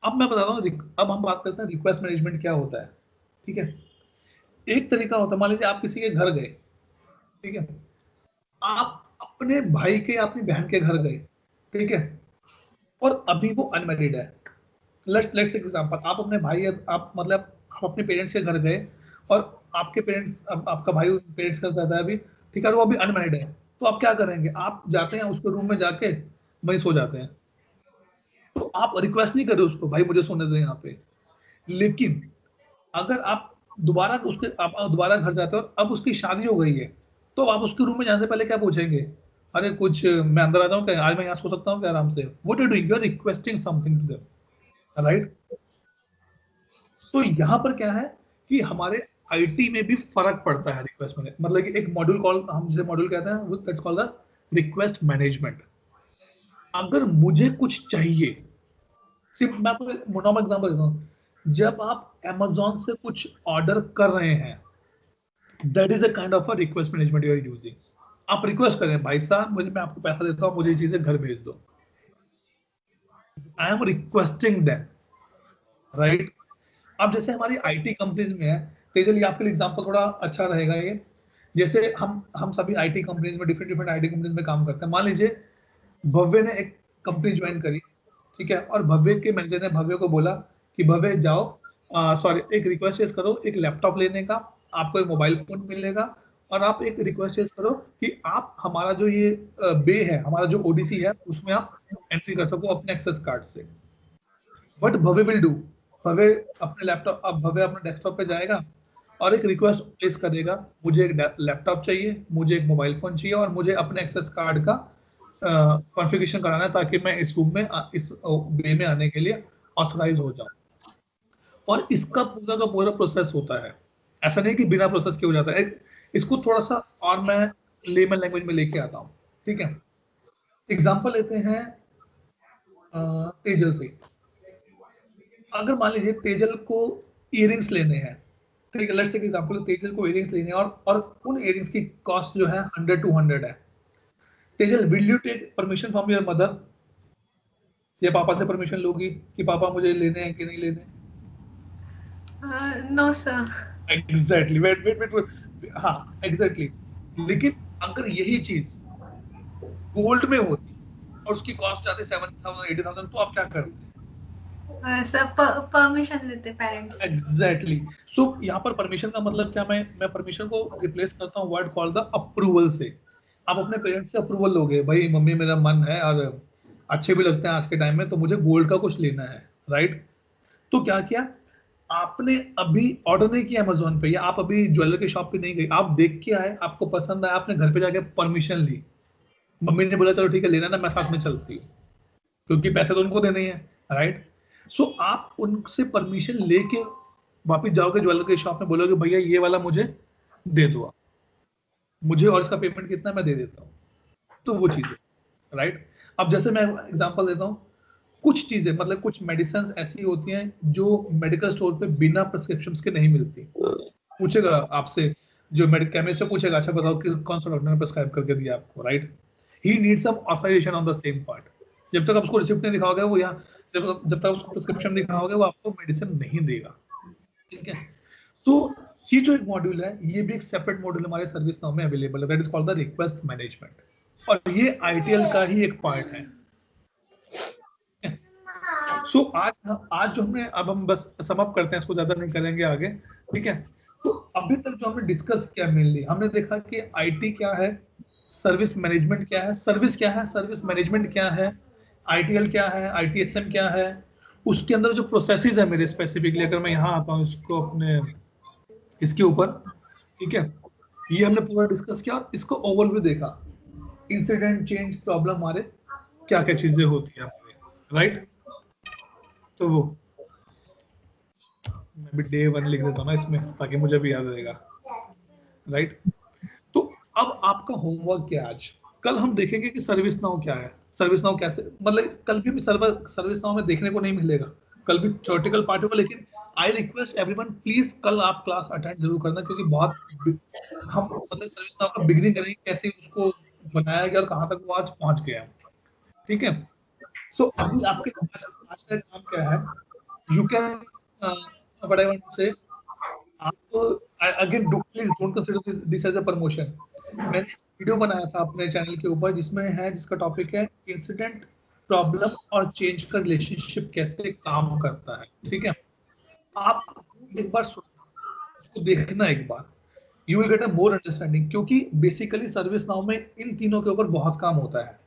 अब मैं बताता हूँ, अब हम बात करते हैं रिक्वेस्ट मैनेजमेंट क्या होता है, ठीक है। एक तरीका होता है, मान लीजिए आप किसी के घर गए, ठीक है। आप अपने भाई के, अपनी बहन के घर गए, ठीक है, और अभी वो अनमैरिड है। लेट्स एग्जांपल, आप अपने भाई, आप मतलब आप अपने पेरेंट्स के घर गए, और आपके पेरेंट्स, आपका भाई पेरेंट्स का घर है अभी, ठीक है, और वो अभी अनमैरिड है। तो आप क्या करेंगे, आप जाते हैं उसके रूम में जाके वहीं सो जाते हैं। तो आप रिक्वेस्ट नहीं कर रहे उसको भाई मुझे सोने दें यहाँ पे। लेकिन अगर आप दोबारा घर जाते हो और अब उसकी शादी हो गई है, तो आप उसके रूम में जाने से पहले क्या पूछेंगे, अरे कुछ मैं अंदर आ जाऊं क्या, आज मैं यहाँ सो सकता हूँ क्या आराम से? What you doing, you are requesting something to them, right? तो यहाँ पर क्या है कि हमारे आईटी में भी फर्क पड़ता है रिक्वेस्ट में, मतलब कि एक मॉड्यूल कॉल, हम जिसे मॉड्यूल कहते हैं, that's called the request management. अगर मुझे कुछ चाहिए, सिर्फ मैं आपको नॉर्मल एग्जांपल देता हूँ, जब आप Amazon से कुछ ऑर्डर कर रहे हैं, that is a kind of a request management you are using. आप रिक्वेस्ट करें भाई साहब मुझे, मैं आपको पैसा देता हूँ, मुझे ये चीजें घर भेज दो, I am requesting that, right? अब जैसे हमारी आईटी कंपनीज में है, तेजल ये आपके लिए एग्जांपल थोड़ा अच्छा रहेगा ये। जैसे हम सभी आईटी कंपनीज में, डिफरेंट आईटी कंपनीज में काम करते हैं। मान लीजिए भव्य ने एक कंपनी ज्वाइन करी, ठीक है, और भव्य के मैनेजर ने भव्य को बोला कि भव्य जाओ, सॉरी एक रिक्वेस्ट रेज करो एक लैपटॉप लेने का, आपको एक मोबाइल फोन मिलेगा, और आप एक रिक्वेस्ट रेज करो कि आप हमारा जो ये बे है, हमारा जो ओडीसी है, उसमें आप एंट्री कर सको अपने एक्सेस कार्ड से। बट भव्य विल डू, भव्य अपने लैपटॉप, अब भव्य अपने डेस्कटॉप पे जाएगा, और एक रिक्वेस्ट प्लेस करेगा, मुझे एक लैपटॉप चाहिए, मुझे एक मोबाइल फोन चाहिए और मुझे अपने एक्सेस कार्ड का कॉन्फ़िगरेशन कराना है ताकि मैं इस रूम में इस वे में आने के लिए ऑथराइज हो जाऊं। और इसका पूरा का पूरा प्रोसेस होता है, ऐसा नहीं कि बिना प्रोसेस के हो जाता है। इसको थोड़ा सा और मैं लेमन लैंग्वेज में लेके आता हूँ, ठीक है। एग्जांपल लेते हैं तेजल से। अगर मान लीजिए तेजल को इयरिंग्स लेने हैं, ठीक है, लेट्स से एग्जांपल, तेजल को इयरिंग्स लेने हैं और उन इयरिंग्स की कॉस्ट जो है 100-200 है। Tejal, will you take permission from your mother, या पापा से परमिशन लोगी कि पापा मुझे लेने हैं कि नहीं लेने? No sir. Exactly, wait wait wait, हाँ एग्जैक्टली। लेकिन अगर यही चीज गोल्ड में होती और उसकी कॉस्ट जाती 70,000-80,000, तो आप क्या करते? सर परमिशन लेते पेरेंट्स। एग्जैक्टली। सो यहाँ पर परमिशन का मतलब क्या, मैं परमिशन को रिप्लेस करता हूँ वर्ड कॉल्ड द अप्रूवल से। आप अपने पेरेंट्स से अप्रूवल लोगे, भाई मम्मी मेरा मन है और अच्छे भी लगते हैं आज के टाइम में, तो मुझे गोल्ड का कुछ लेना है, राइट? तो क्या किया आपने? अभी ऑर्डर नहीं किया अमेजोन पे, या आप अभी ज्वेलर के शॉप पे नहीं गए, आप देख के आए, आपको पसंद आया, आपने घर पे जाके परमिशन ली, मम्मी ने बोला चलो ठीक है लेना ना, मैं साथ में चलती हूँ, क्योंकि पैसे तो उनको देने ही है, राइट? सो आप उनसे परमिशन लेके वापिस जाओगे ज्वेलर के शॉप में, बोलोगे भैया ये वाला मुझे दे दो आप, मुझे और इसका पेमेंट कितना मैं दे देता हूँ। तो वो चीजें, राइट? अब जैसे मैं एग्जांपल देता हूँ, कुछ चीजें मतलब कुछ मेडिसिन ऐसी होती हैं जो मेडिकल स्टोर पे बिना प्रिस्क्रिप्शन के नहीं मिलती। पूछेगा आपसे जो केमिस्ट से, पूछेगा अच्छा बताओ कि कौन सा डॉक्टर ने प्रिस्क्राइब करके दिया आपको, right? He need some authorization on the same part. जब तक आप उसको रिसिप्ट नहीं दिखाओगे वो, या जब तक उसको प्रिस्क्रिप्शन दिखाओगे वो आपको मेडिसिन नहीं देगा, ठीक है? सो ये जो एक मॉड्यूल है, ये भी एक सेपरेट मॉड्यूल हमारे सर्विस नाउ में अवेलेबल है, that is called the request management, और ये आईटीएल का ही एक पार्ट है। सो आज जो हमने, अब हम बस सम अप करते हैं, इसको ज्यादा नहीं करेंगे आगे, ठीक है? तो अभी तक जो हमने डिस्कस किया, मेनली हमने देखा कि आईटी क्या है, सर्विस मैनेजमेंट क्या है, सर्विस क्या है, सर्विस मैनेजमेंट क्या है, आईटीएल क्या है, आईटीएसएम क्या है, उसके अंदर जो प्रोसेसेस है मेरे स्पेसिफिकली, अगर मैं यहाँ आता हूँ इसको अपने इसके ऊपर, ठीक है, ये हमने पूरा डिस्कस किया और इसको ओवरव्यू देखा, इंसिडेंट, चेंज, प्रॉब्लम, हमारे क्या क्या चीजें होती है हमारे, राइट? तो वो मैं भी डे 1 लिख देता हूँ ना इसमें, ताकि मुझे भी याद रहेगा, राइट? तो अब आपका होमवर्क क्या है आज? कल हम देखेंगे कि सर्विस नाउ क्या है, सर्विस नाउ कैसे, मतलब कल भी सर्विस नाउ में देखने को नहीं मिलेगा, कल भी थ्योरेटिकल पार्ट होगा, लेकिन आई रिक्वेस्ट एवरीवन प्लीज कल आप क्लास अटेंड जरूर करना, क्योंकि बहुत हम मतलब सर्विस नाउ का बिगिनिंग करेंगे, कैसे उसको बनाया गया और कहाँ तक वो आज पहुंच गया, ठीक है? सो अभी आपके आज का काम क्या है, you can what I want to say, आप again please don't consider this as a promotion. मैंने वीडियो बनाया था अपने चैनल के ऊपर जिसमें है, जिसका टॉपिक है इंसिडेंट, प्रॉब्लम और चेंज का रिलेशनशिप कैसे काम करता है, ठीक है? आप एक बार उसको देखना एक बार, you will get a more understanding, क्योंकि बेसिकली सर्विस नाउ में इन तीनों के ऊपर बहुत काम होता है,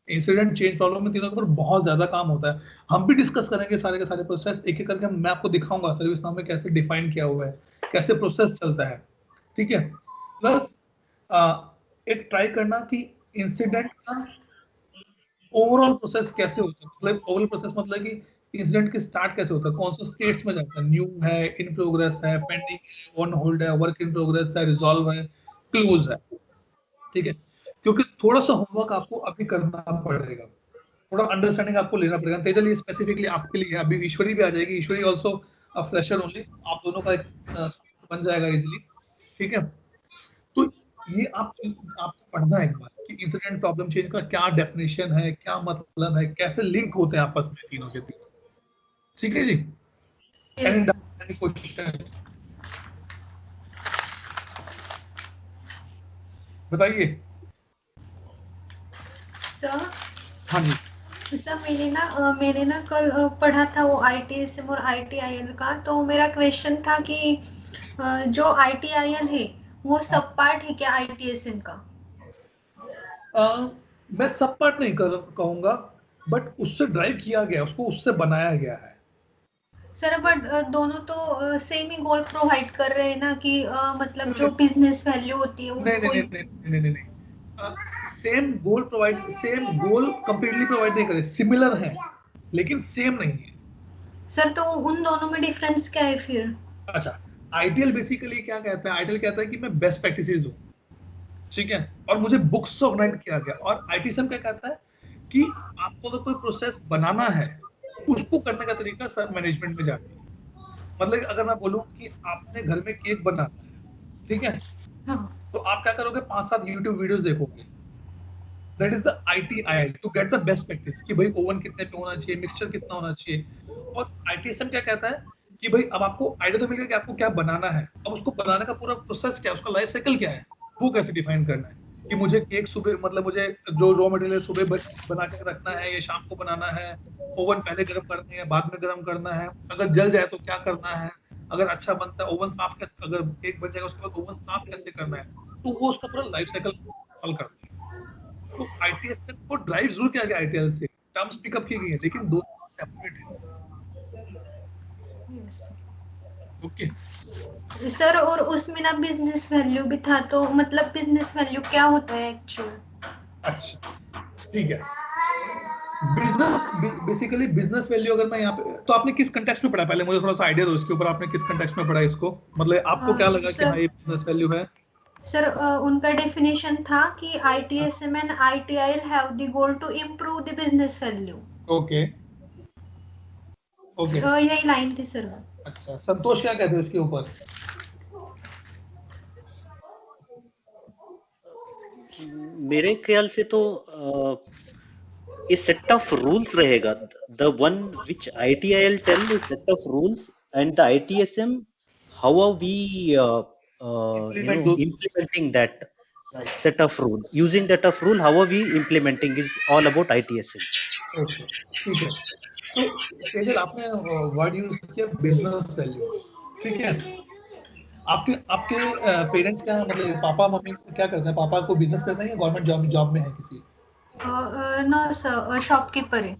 इंसिडेंट, चेंज, प्रॉब्लम में तीनों के ऊपर बहुत ज्यादा काम होता है। हम भी डिस्कस करेंगे सारे के सारे प्रोसेस एक एक करके, मैं आपको दिखाऊंगा सर्विस नाउ में कैसे डिफाइन किया हुआ है, कैसे प्रोसेस चलता है, ठीक है? प्लस एक ट्राई करना कि इंसिडेंट का ओवरऑल प्रोसेस कैसे होता है, मतलब ओवरऑल प्रोसेस मतलब कि इंसिडेंट की स्टार्ट कैसे होता है, कौन सा स्टेट्स में जाता है, न्यू है, इन प्रोग्रेस है, पेंडिंग है, ऑन होल्ड है, वर्क इन प्रोग्रेस है, रिजॉल्व है, क्लोज है, ठीक है? क्योंकि थोड़ा सा होमवर्क आपको अभी करना पड़ेगा, थोड़ा अंडरस्टैंडिंग आपको लेना पड़ेगा। तेजल ये स्पेसिफिकली आपके लिए है, अभी ईश्वरी भी आ जाएगी, ईश्वरी ऑल्सो अ फ्रेशर ओनली, आप दोनों का एक बन जाएगा इजीली, ठीक है? तो ये आपको पढ़ना है एक बार कि इंसिडेंट, प्रॉब्लम, चेंज का क्या डेफिनेशन है, क्या मतलब है, कैसे लिंक होते हैं आपस में तीनों के तीनों, ठीक है जी? यस एनी क्वेश्चन बताइए। सर। हाँ जी, सर मैंने ना कल पढ़ा था वो आईटीएसएम और आईटीआईएल का, तो मेरा क्वेश्चन था कि जो आईटीआईएल है वो सब पार्ट है क्या आईटीएसएम का? मैं सब पार्ट नहीं कहूंगा, बट उससे ड्राइव किया गया, उसको उससे बनाया गया है, सर बट दोनों तो सेम ही गोल प्रोवाइड कर रहे हैं ना कि मतलब जो बिजनेस वैल्यू होती है नहीं उसको नहीं नहीं नहीं नहीं नहीं सेम गोल कंप्लीटली प्रोवाइड नहीं करे, सिमिलर है लेकिन सेम नहीं है। सर तो उन दोनों में डिफरेंस क्या है फिर? अच्छा, आइडियल बेसिकली क्या कहता है, आइडियल कहता है कि मैं बेस्ट प्रैक्टिसेस हूँ, ठीक है, और मुझे बुक्स से ऑर्गेनाइज किया गया। और आईटीएसएम क्या कहता है कि आपको अगर कोई प्रोसेस बनाना है, उसको करने का तरीका सब मैनेजमेंट में जाता है। मतलब अगर मैं बोलूं कि आपने घर में केक बनाना है, ठीक है, हाँ तो आप क्या करोगे, 5-7 यूट्यूब वीडियोस देखोगे। That is the ITIL to get the best practice कि भाई ओवन कितने पे होना चाहिए, मिक्सचर कितना होना चाहिए। और आईटीएसएम क्या कहता है कि भाई अब आपको आइडिया तो मिल गया कि आपको क्या बनाना है, अब उसको बनाने का पूरा प्रोसेस क्या है, उसका लाइफ साइकिल क्या है, वो कैसे डिफाइन करना है। कि मुझे केक सुबह, मतलब मुझे जो रॉ मटेरियल सुबह बना के रखना है या शाम को बनाना है, ओवन पहले गर्म करना है बाद में गर्म करना है, अगर जल जाए तो क्या करना है, अगर अच्छा बनता है ओवन साफ कैसे, अगर केक बन जाएगा उसके बाद ओवन साफ कैसे करना है, तो वो उसका पूरा लाइफ साइकिल हल करता है। तो आईटीएसएम को ड्राइव जरूर किया गया आईटीएल से, टर्म्स पिकअप की गई है, लेकिन दोनों सेपरेट है। Yes okay, sir. और उसमें ना बिजनेस वैल्यू भी था, तो मतलब बिजनेस वैल्यू क्या होता है एक्चुअल? अच्छा ठीक है। बिजनेस बेसिकली बिजनेस वैल्यू, अगर मैं यहाँ पे, तो आपने किस कंटेक्स्ट में पढ़ा, पहले मुझे थोड़ा सा आइडिया दो इसके ऊपर, आपने किस कंटेक्स्ट में पढ़ा इसको, मतलब आपको क्या लगा कि हाँ सर ये बिजनेस वैल्यू है? सर उनका डेफिनेशन था कि ITSM and ITIL have the goal to improve the business value. Okay okay. यही लाइन थी सर। अच्छा, संतोष क्या कहते हैं इसके ऊपर? मेरे ख्याल से तो a set of rules रहेगा. The one which ITIL tell is set of rules, and the ITSM, how are we Implement those. implementing that set of rule? Using that of rule, how are we implementing is all about ITSM. Okay ठीक है। तो तेजल, आपने word use किया business value, ठीक है। आपके आपके parents क्या, मतलब पापा मम्मी क्या करते हैं, पापा को बिजनेस करना है या गवर्नमेंट जॉब में है किसी? नो सर, शॉपकीपर है।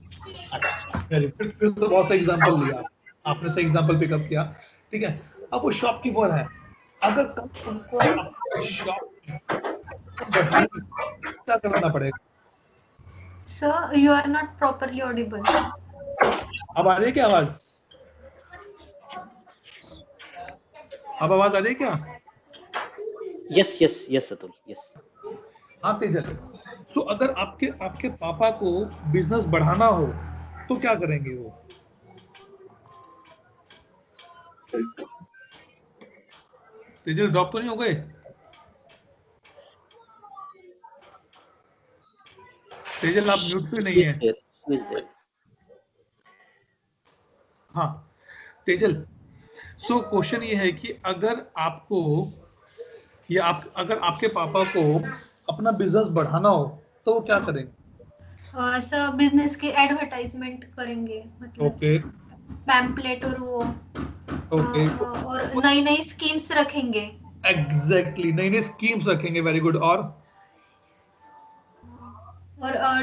अच्छा वेरी गुड, फिर तो बहुत सा एग्जांपल लिया आपने, से एग्जांपल पिकअप किया, ठीक है। अब वो शॉपकीपर है, अगर कल उनको अपनी शॉप बढ़ानी, क्या करना पड़ेगा? Sir you are not properly audible. अब आ रही है क्या आवाज? अब आवाज आ रही है क्या? Yes, Atul. Yes. हाँ तेजल, तो अगर आपके आपके पापा को बिजनेस बढ़ाना हो तो क्या करेंगे वो? तेजल ड्रॉप तो नहीं हो गए? तेजल आप म्यूट पे नहीं Who is है। there? Who is there? हाँ तेजल, सो क्वेश्चन ये है कि अगर आपको, या आप अगर आपके पापा को अपना बिजनेस बढ़ाना हो तो वो क्या करेंगे? सर बिजनेस की एडवर्टाइजमेंट करेंगे, मतलब ओके पैम्पलेट और वो ओके, और नई नई स्कीम्स रखेंगे। एग्जैक्टली, नई नई स्कीम्स रखेंगे, वेरी गुड। और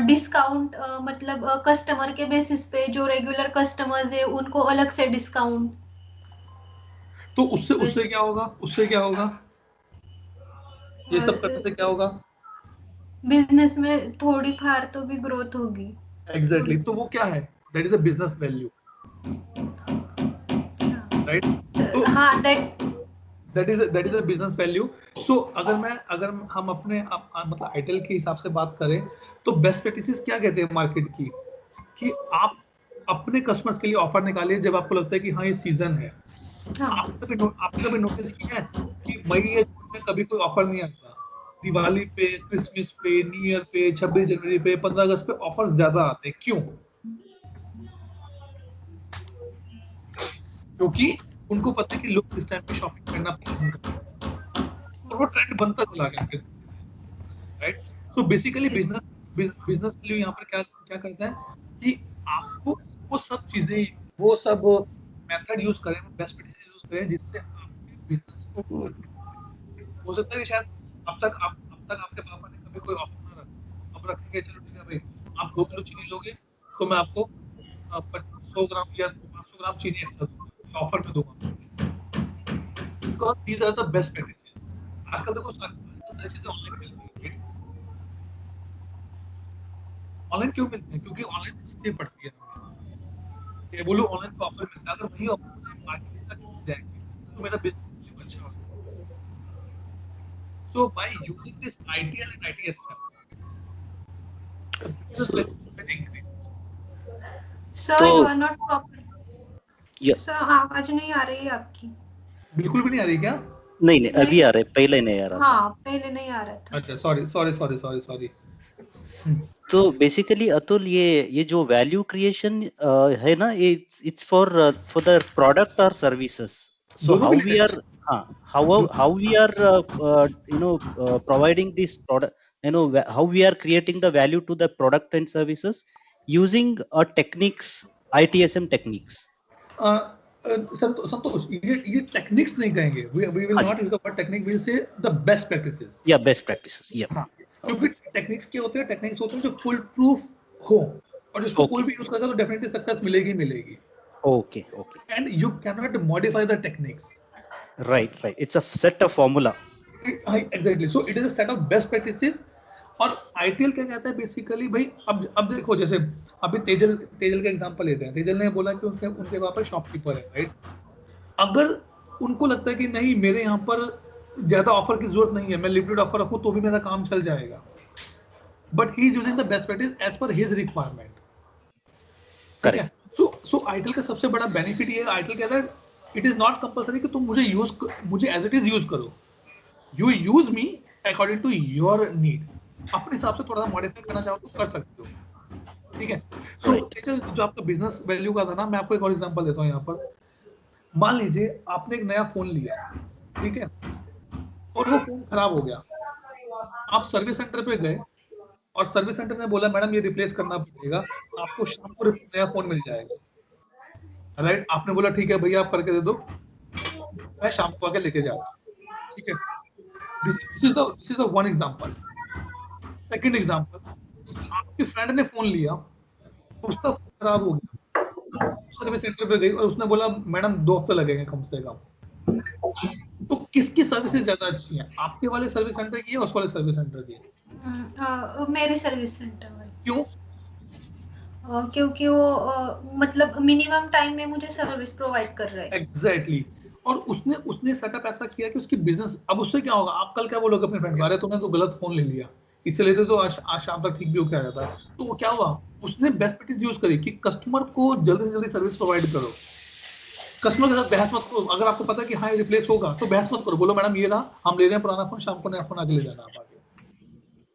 डिस्काउंट, मतलब कस्टमर के बेसिस पे जो रेगुलर कस्टमर्स है उनको अलग से डिस्काउंट। तो उससे उससे क्या होगा, उससे क्या होगा, ये सब करने से क्या होगा? बिजनेस में थोड़ी फार तो भी ग्रोथ होगी। एग्जैक्टली, तो वो क्या है, that is a business value, right? तो हाँ that that is a business value. So अगर हम अपने मतलब आईटेल के हिसाब से बात करें, तो बेस्ट प्रैक्टिसेस क्या कहते हैं मार्केट की, कि आप अपने कस्टमर्स के लिए ऑफर निकालिए जब आपको लगता है कि हाँ ये सीजन है। हाँ आपने कभी नोटिस किया है कि मई या जून में कभी कोई ऑफर नहीं आता? दिवाली पे, क्रिसमस पे, न्यू ईयर पे, 26 जनवरी पे, 15 अगस्त पे ऑफर्स ज्यादा आते हैं, क्यों? क्योंकि उनको पता है कि लोग इस टाइम पे शॉपिंग करना पसंद करते हैं, और वो ट्रेंड बनता चला गया फिर, राइट? तो बेसिकली बिजनेस वैल्यू यहाँ पर क्या क्या करता है कि आपको वो सब चीजें, वो सब मेथड यूज करें, बेस्ट प्रैक्टिस यूज करें, जिससे आपके बिजनेस को, हो सकता है कि शायद अब तक आपके पापा ने कभी कोई ऑफर ना रखा, अब रखेंगे, चलो ठीक है भाई, आप 2 किलो चीनी लोगे तो मैं आपको 100 ग्राम या 500 ग्राम चीनी एक्स्ट्रा दूंगा, ऑफर में दूंगा, because these are the best practices. आजकल देखो सारी चीजें ऑनलाइन मिलती है, ऑनलाइन क्यों मिलती है? क्योंकि ऑनलाइन सस्ती पड़ती है। ये बोलो ऑनलाइन का ऑफर मिलता है, अगर वही ऑफर मुझे मार्केट तक मिल जाएगी तो मेरा बिजनेस अच्छा होगा। So by using this ITL and ITSM, the business value has increased. Sir तो यू आर नॉट प्रॉपर। या सर आवाज नहीं आ रही है आपकी। बिल्कुल भी नहीं आ रही क्या? नहीं नहीं अभी आ रहे, पहले नहीं आ रहा था। हाँ पहले नहीं आ रहा था। अच्छा सॉरी। तो बेसिकली अतुल, ये जो वैल्यू क्रिएशन है ना, इट्स फॉर द प्रोडक्ट और सर्विसेज। सो दोनों हाउ के वी लिए are, how we are providing this product, how we are creating the value to the product and services using techniques, ITSM techniques. Santosh, ये techniques नहीं कहेंगे, we will अच्छा, not use the word technique, we will say the best practices. या best practices, या हाँ, क्योंकि techniques क्या होते हैं? टेक्निक्स होते हैं जो फुल प्रूफ हो और जिसको कोई ओके भी यूज करेगा तो डेफिनेटली सक्सेस मिलेगी। Okay okay, and you can not modify the techniques. Right right, it's a set of formula. Exactly, so it is a set of best practices. और ITL क्या कहता है बेसिकली भाई? अब देखो, जैसे अभी तेजल का एग्जांपल लेते हैं। तेजल ने बोला कि उनके वहां पर शॉपकीपर है, राइट? अगर उनको लगता है कि नहीं, मेरे यहाँ पर ज्यादा ऑफर की जरूरत नहीं है, मैं लिमिटेड ऑफर रखूं तो भी मेरा काम चल जाएगा, but he is using the best practice as per his requirement. ठीक है? सो आईटीएल का सबसे बड़ा बेनिफिट ये है, आईटीएल कहता है इट इज नॉट कंपल्सरी कि तुम मुझे एज इट इज यूज करो, you use me according to your need. अपने हिसाब से थोड़ा सा मॉडिफाई करना चाहो तो कर सकते हो। ठीक है? सो जो आपका बिजनेस वैल्यू का था ना, मैं आपको एक और एग्जांपल देता हूँ यहाँ पर। मान लीजिए आपने एक नया फोन लिया, ठीक है, और वो फोन खराब हो गया। आप सर्विस सेंटर पे गए और सर्विस सेंटर ने बोला मैडम ये रिप्लेस करना पड़ेगा, आपको शाम को नया फोन मिल जाएगा, राइट? आपने बोला ठीक है भैया आप करके दे दो, मैं शाम को आके लेके जाऊंगा। ठीक है? This is the one example. Second example, आपके फ्रेंड ने फोन लिया, उसका फोन खराब हो गया, सर्विस सेंटर पे गई और उसने बोला मैडम 2 हफ्ते लगेंगे कम से कम। तो किसकी सर्विसेज ज्यादा अच्छी है, आपके वाले सर्विस सेंटर की या उस वाले सर्विस सेंटर की? मेरे सर्विस सेंटर में। क्यों? क्योंकि वो मतलब मिनिमम टाइम में मुझे सर्विस प्रोवाइड कर रहा है। एग्जैक्टली। और उसने सेटअप ऐसा किया कि उसकी बिजनेस, अब उससे क्या होगा? आप कल क्या बोलोगे अपने फ्रेंड को? अरे तूने तो गलत फोन ले लिया, इससे लेते तो आज शाम तक ठीक भी होके आ जाता। तो वो क्या हुआ? उसने बेस्ट प्रैक्टिस यूज करी कि कस्टमर को जल्दी से जल्दी सर्विस प्रोवाइड करो। कस्टमर के साथ बहस मत करो। अगर आपको पता है कि हाँ ये रिप्लेस होगा तो बहस मत करो, बोलो मैडम ये रहा, हम ले रहे हैं पुराना फोन, शाम को नया फोन आके ले जाना आप आगे।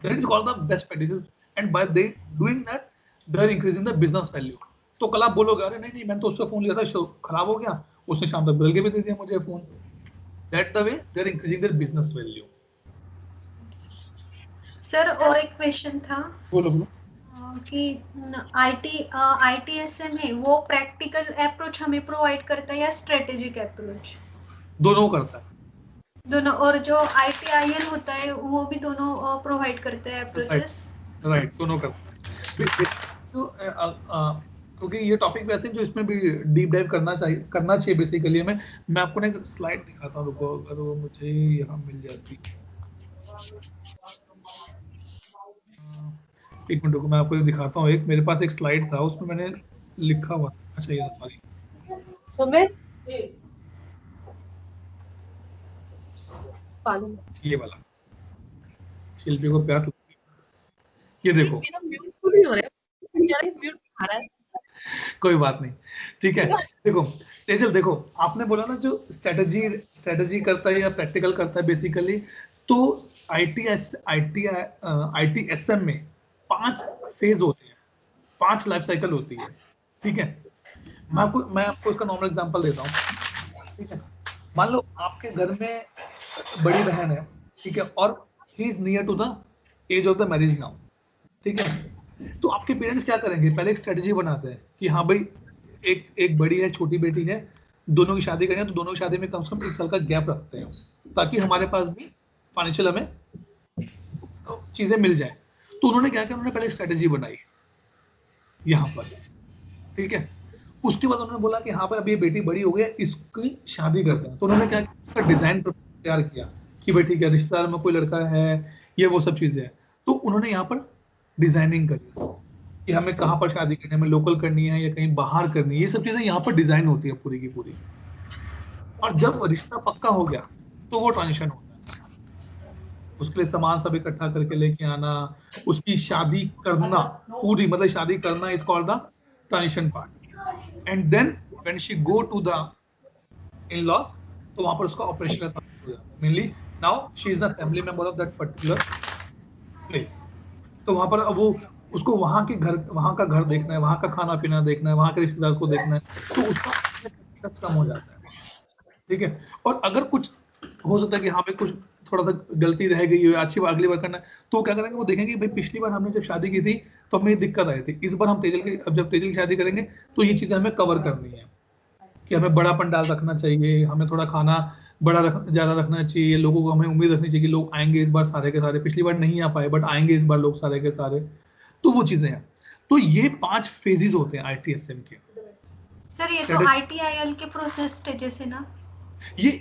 That is called the best practices, and by they doing that, they are increasing the business value. तो कल आप बोलोगे अरे नहीं मैंने तो उसका फोन लिया था, खराब हो गया, उसने शाम तक बदल के भी दे दिया मुझे phone. That the way they are increasing their business value. Sir और एक क्वेश्चन था बोलो कि ITSM है वो प्रैक्टिकल अप्रोच हमें प्रोवाइड करता है या स्ट्रेटेजिक अप्रोच? दोनों करता है। दोनों। और जो ITIL होता है वो भी दोनों प्रोवाइड करते हैं अप्रोचेस? राइट, दोनों करता है। क्योंकि ये टॉपिक वैसे जो इसमें भी डीप डाइव करना चाहिए बेसिकली। मैं आपको ना एक स्लाइड दिखाता हूँ, रुको, अगर वो मुझे यहाँ मिल जाती। एक मिनट रुको, मैं आपको दिखाता हूँ। एक मेरे पास एक स्लाइड था, उसमें मैंने लिखा हुआ। अच्छा ये सॉरी, सुमित ये वाला, शिल्पी को प्यास लगती है। ये देखो, मेरा म्यूट क्यों हो रहा है? यार म्यूट आ रहा है। कोई बात नहीं, ठीक है। देखो तेजल, देखो आपने बोला ना जो स्ट्रेटजी करता है या प्रैक्टिकल करता है बेसिकली, तो ITSM में 5 फेज होते हैं, 5 लाइफ साइकिल होती है। ठीक है? मैं आपको इसका नॉर्मल एग्जांपल देता हूँ। ठीक है? मान लो आपके घर में बड़ी बहन है, ठीक है, और he is near to the age of the marriage now. ठीक है? तो आपके पेरेंट्स क्या करेंगे? पहले एक स्ट्रेटजी बनाते हैं कि हाँ भाई एक बड़ी है, छोटी बेटी है, दोनों की शादी करनी है, तो दोनों की शादी में कम से कम 1 साल का गैप रखते हैं, ताकि हमारे पास भी फाइनेंशियल हमें चीजें मिल जाए। तो उन्होंने क्या किया? उन्होंने पहले एक स्ट्रेटजी बनाई यहाँ पर। ठीक है? उसके बाद उन्होंने बोला कि हाँ भाई अभी ये बेटी बड़ी हो गई है, इसकी शादी करते हैं। तो उन्होंने क्या किया, डिजाइन तैयार किया कि भाई ठीक है रिश्तेदार में कोई लड़का है, ये वो सब चीजें हैं। तो उन्होंने यहाँ पर डिजाइनिंग करी कि हमें कहाँ पर शादी करनी है, हमें लोकल करनी है या कहीं बाहर करनी है, ये सब चीजें यहाँ पर डिजाइन होती है पूरी की पूरी। और जब रिश्ता पक्का हो गया तो वो ट्रांजिशन होता है, उसके लिए सामान सब इकट्ठा करके लेके आना, उसकी शादी करना पूरी, मतलब शादी करना is called the transition part. And then when she go to the in-laws, तो वहां पर उसका ऑपरेशनल पार्ट हो जाता है। Mainly now she is the family member of that particular place. तो वहां पर अब वो उसको वहां के घर, वहां का घर देखना है, वहां का खाना पीना देखना है, वहां के रिश्तेदार को देखना है, तो उसका कम हो जाता है। ठीक है, और अगर कुछ हो सकता है कि हाँ भाई कुछ थोड़ा सा गलती रह गई है, अच्छी बार अगली बार करना है, तो क्या करेंगे, वो देखेंगे भाई पिछली बार हमने जब शादी की थी तो हमें दिक्कत आई थी, इस बार हम तेजल की, अब जब तेजल की शादी करेंगे तो ये चीजें हमें कवर करनी है कि हमें बड़ा पंडाल रखना चाहिए, हमें थोड़ा खाना ज्यादा रखना चाहिए, लोगों को हमें उम्मीद रखनी चाहिए कि लोग आएंगे इस बार सारे के सारे, पिछली बार नहीं आ पाए बट आएंगे इस बार लोग सारे के सारे। तो वो चीजें हैं। तो ये 5 फेजेस होते हैं ITSM के। सर ये तो ITIL के प्रोसेस स्टेजेस है ना? ये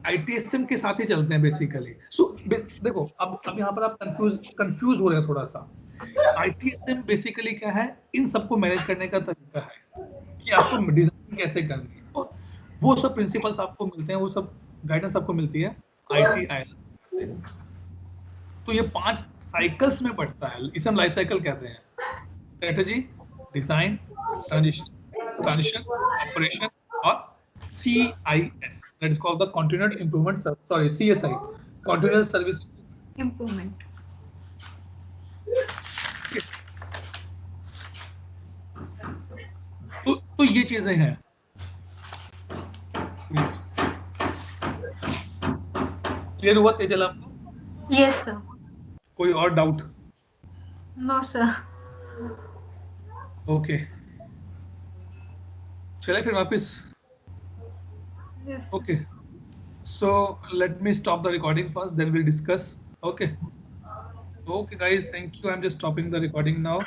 ITSM के साथ ही चलते हैं बेसिकली। सो देखो अब यहाँ पर आप कंफ्यूज हो रहे हैं थोड़ा सा। ITSM बेसिकली क्या है, इन सबको मैनेज करने का तरीका है कि आपको डिजाइन कैसे करनी है, और वो सब प्रिंसिपल्स आपको मिलते हैं, वो सब गाइडेंस आपको मिलती है ITIL से। तो ये 5 साइकिल्स में बढ़ता है, इसे हम लाइफ साइकिल कहते हैं। स्ट्रेटजी, डिजाइन, ट्रांजिशन, ऑपरेशन और CIS, that is called the continuous improvement, CSI, continuous service improvement. तो ये चीजें हैं। क्लियर हुआ तेजल आपको? Yes sir. कोई और डाउट? No sir. ओके, चले फिर वापस। Yes. Okay, so let me stop the recording first, then we'll discuss. Okay guys, thank you. I'm just stopping the recording now.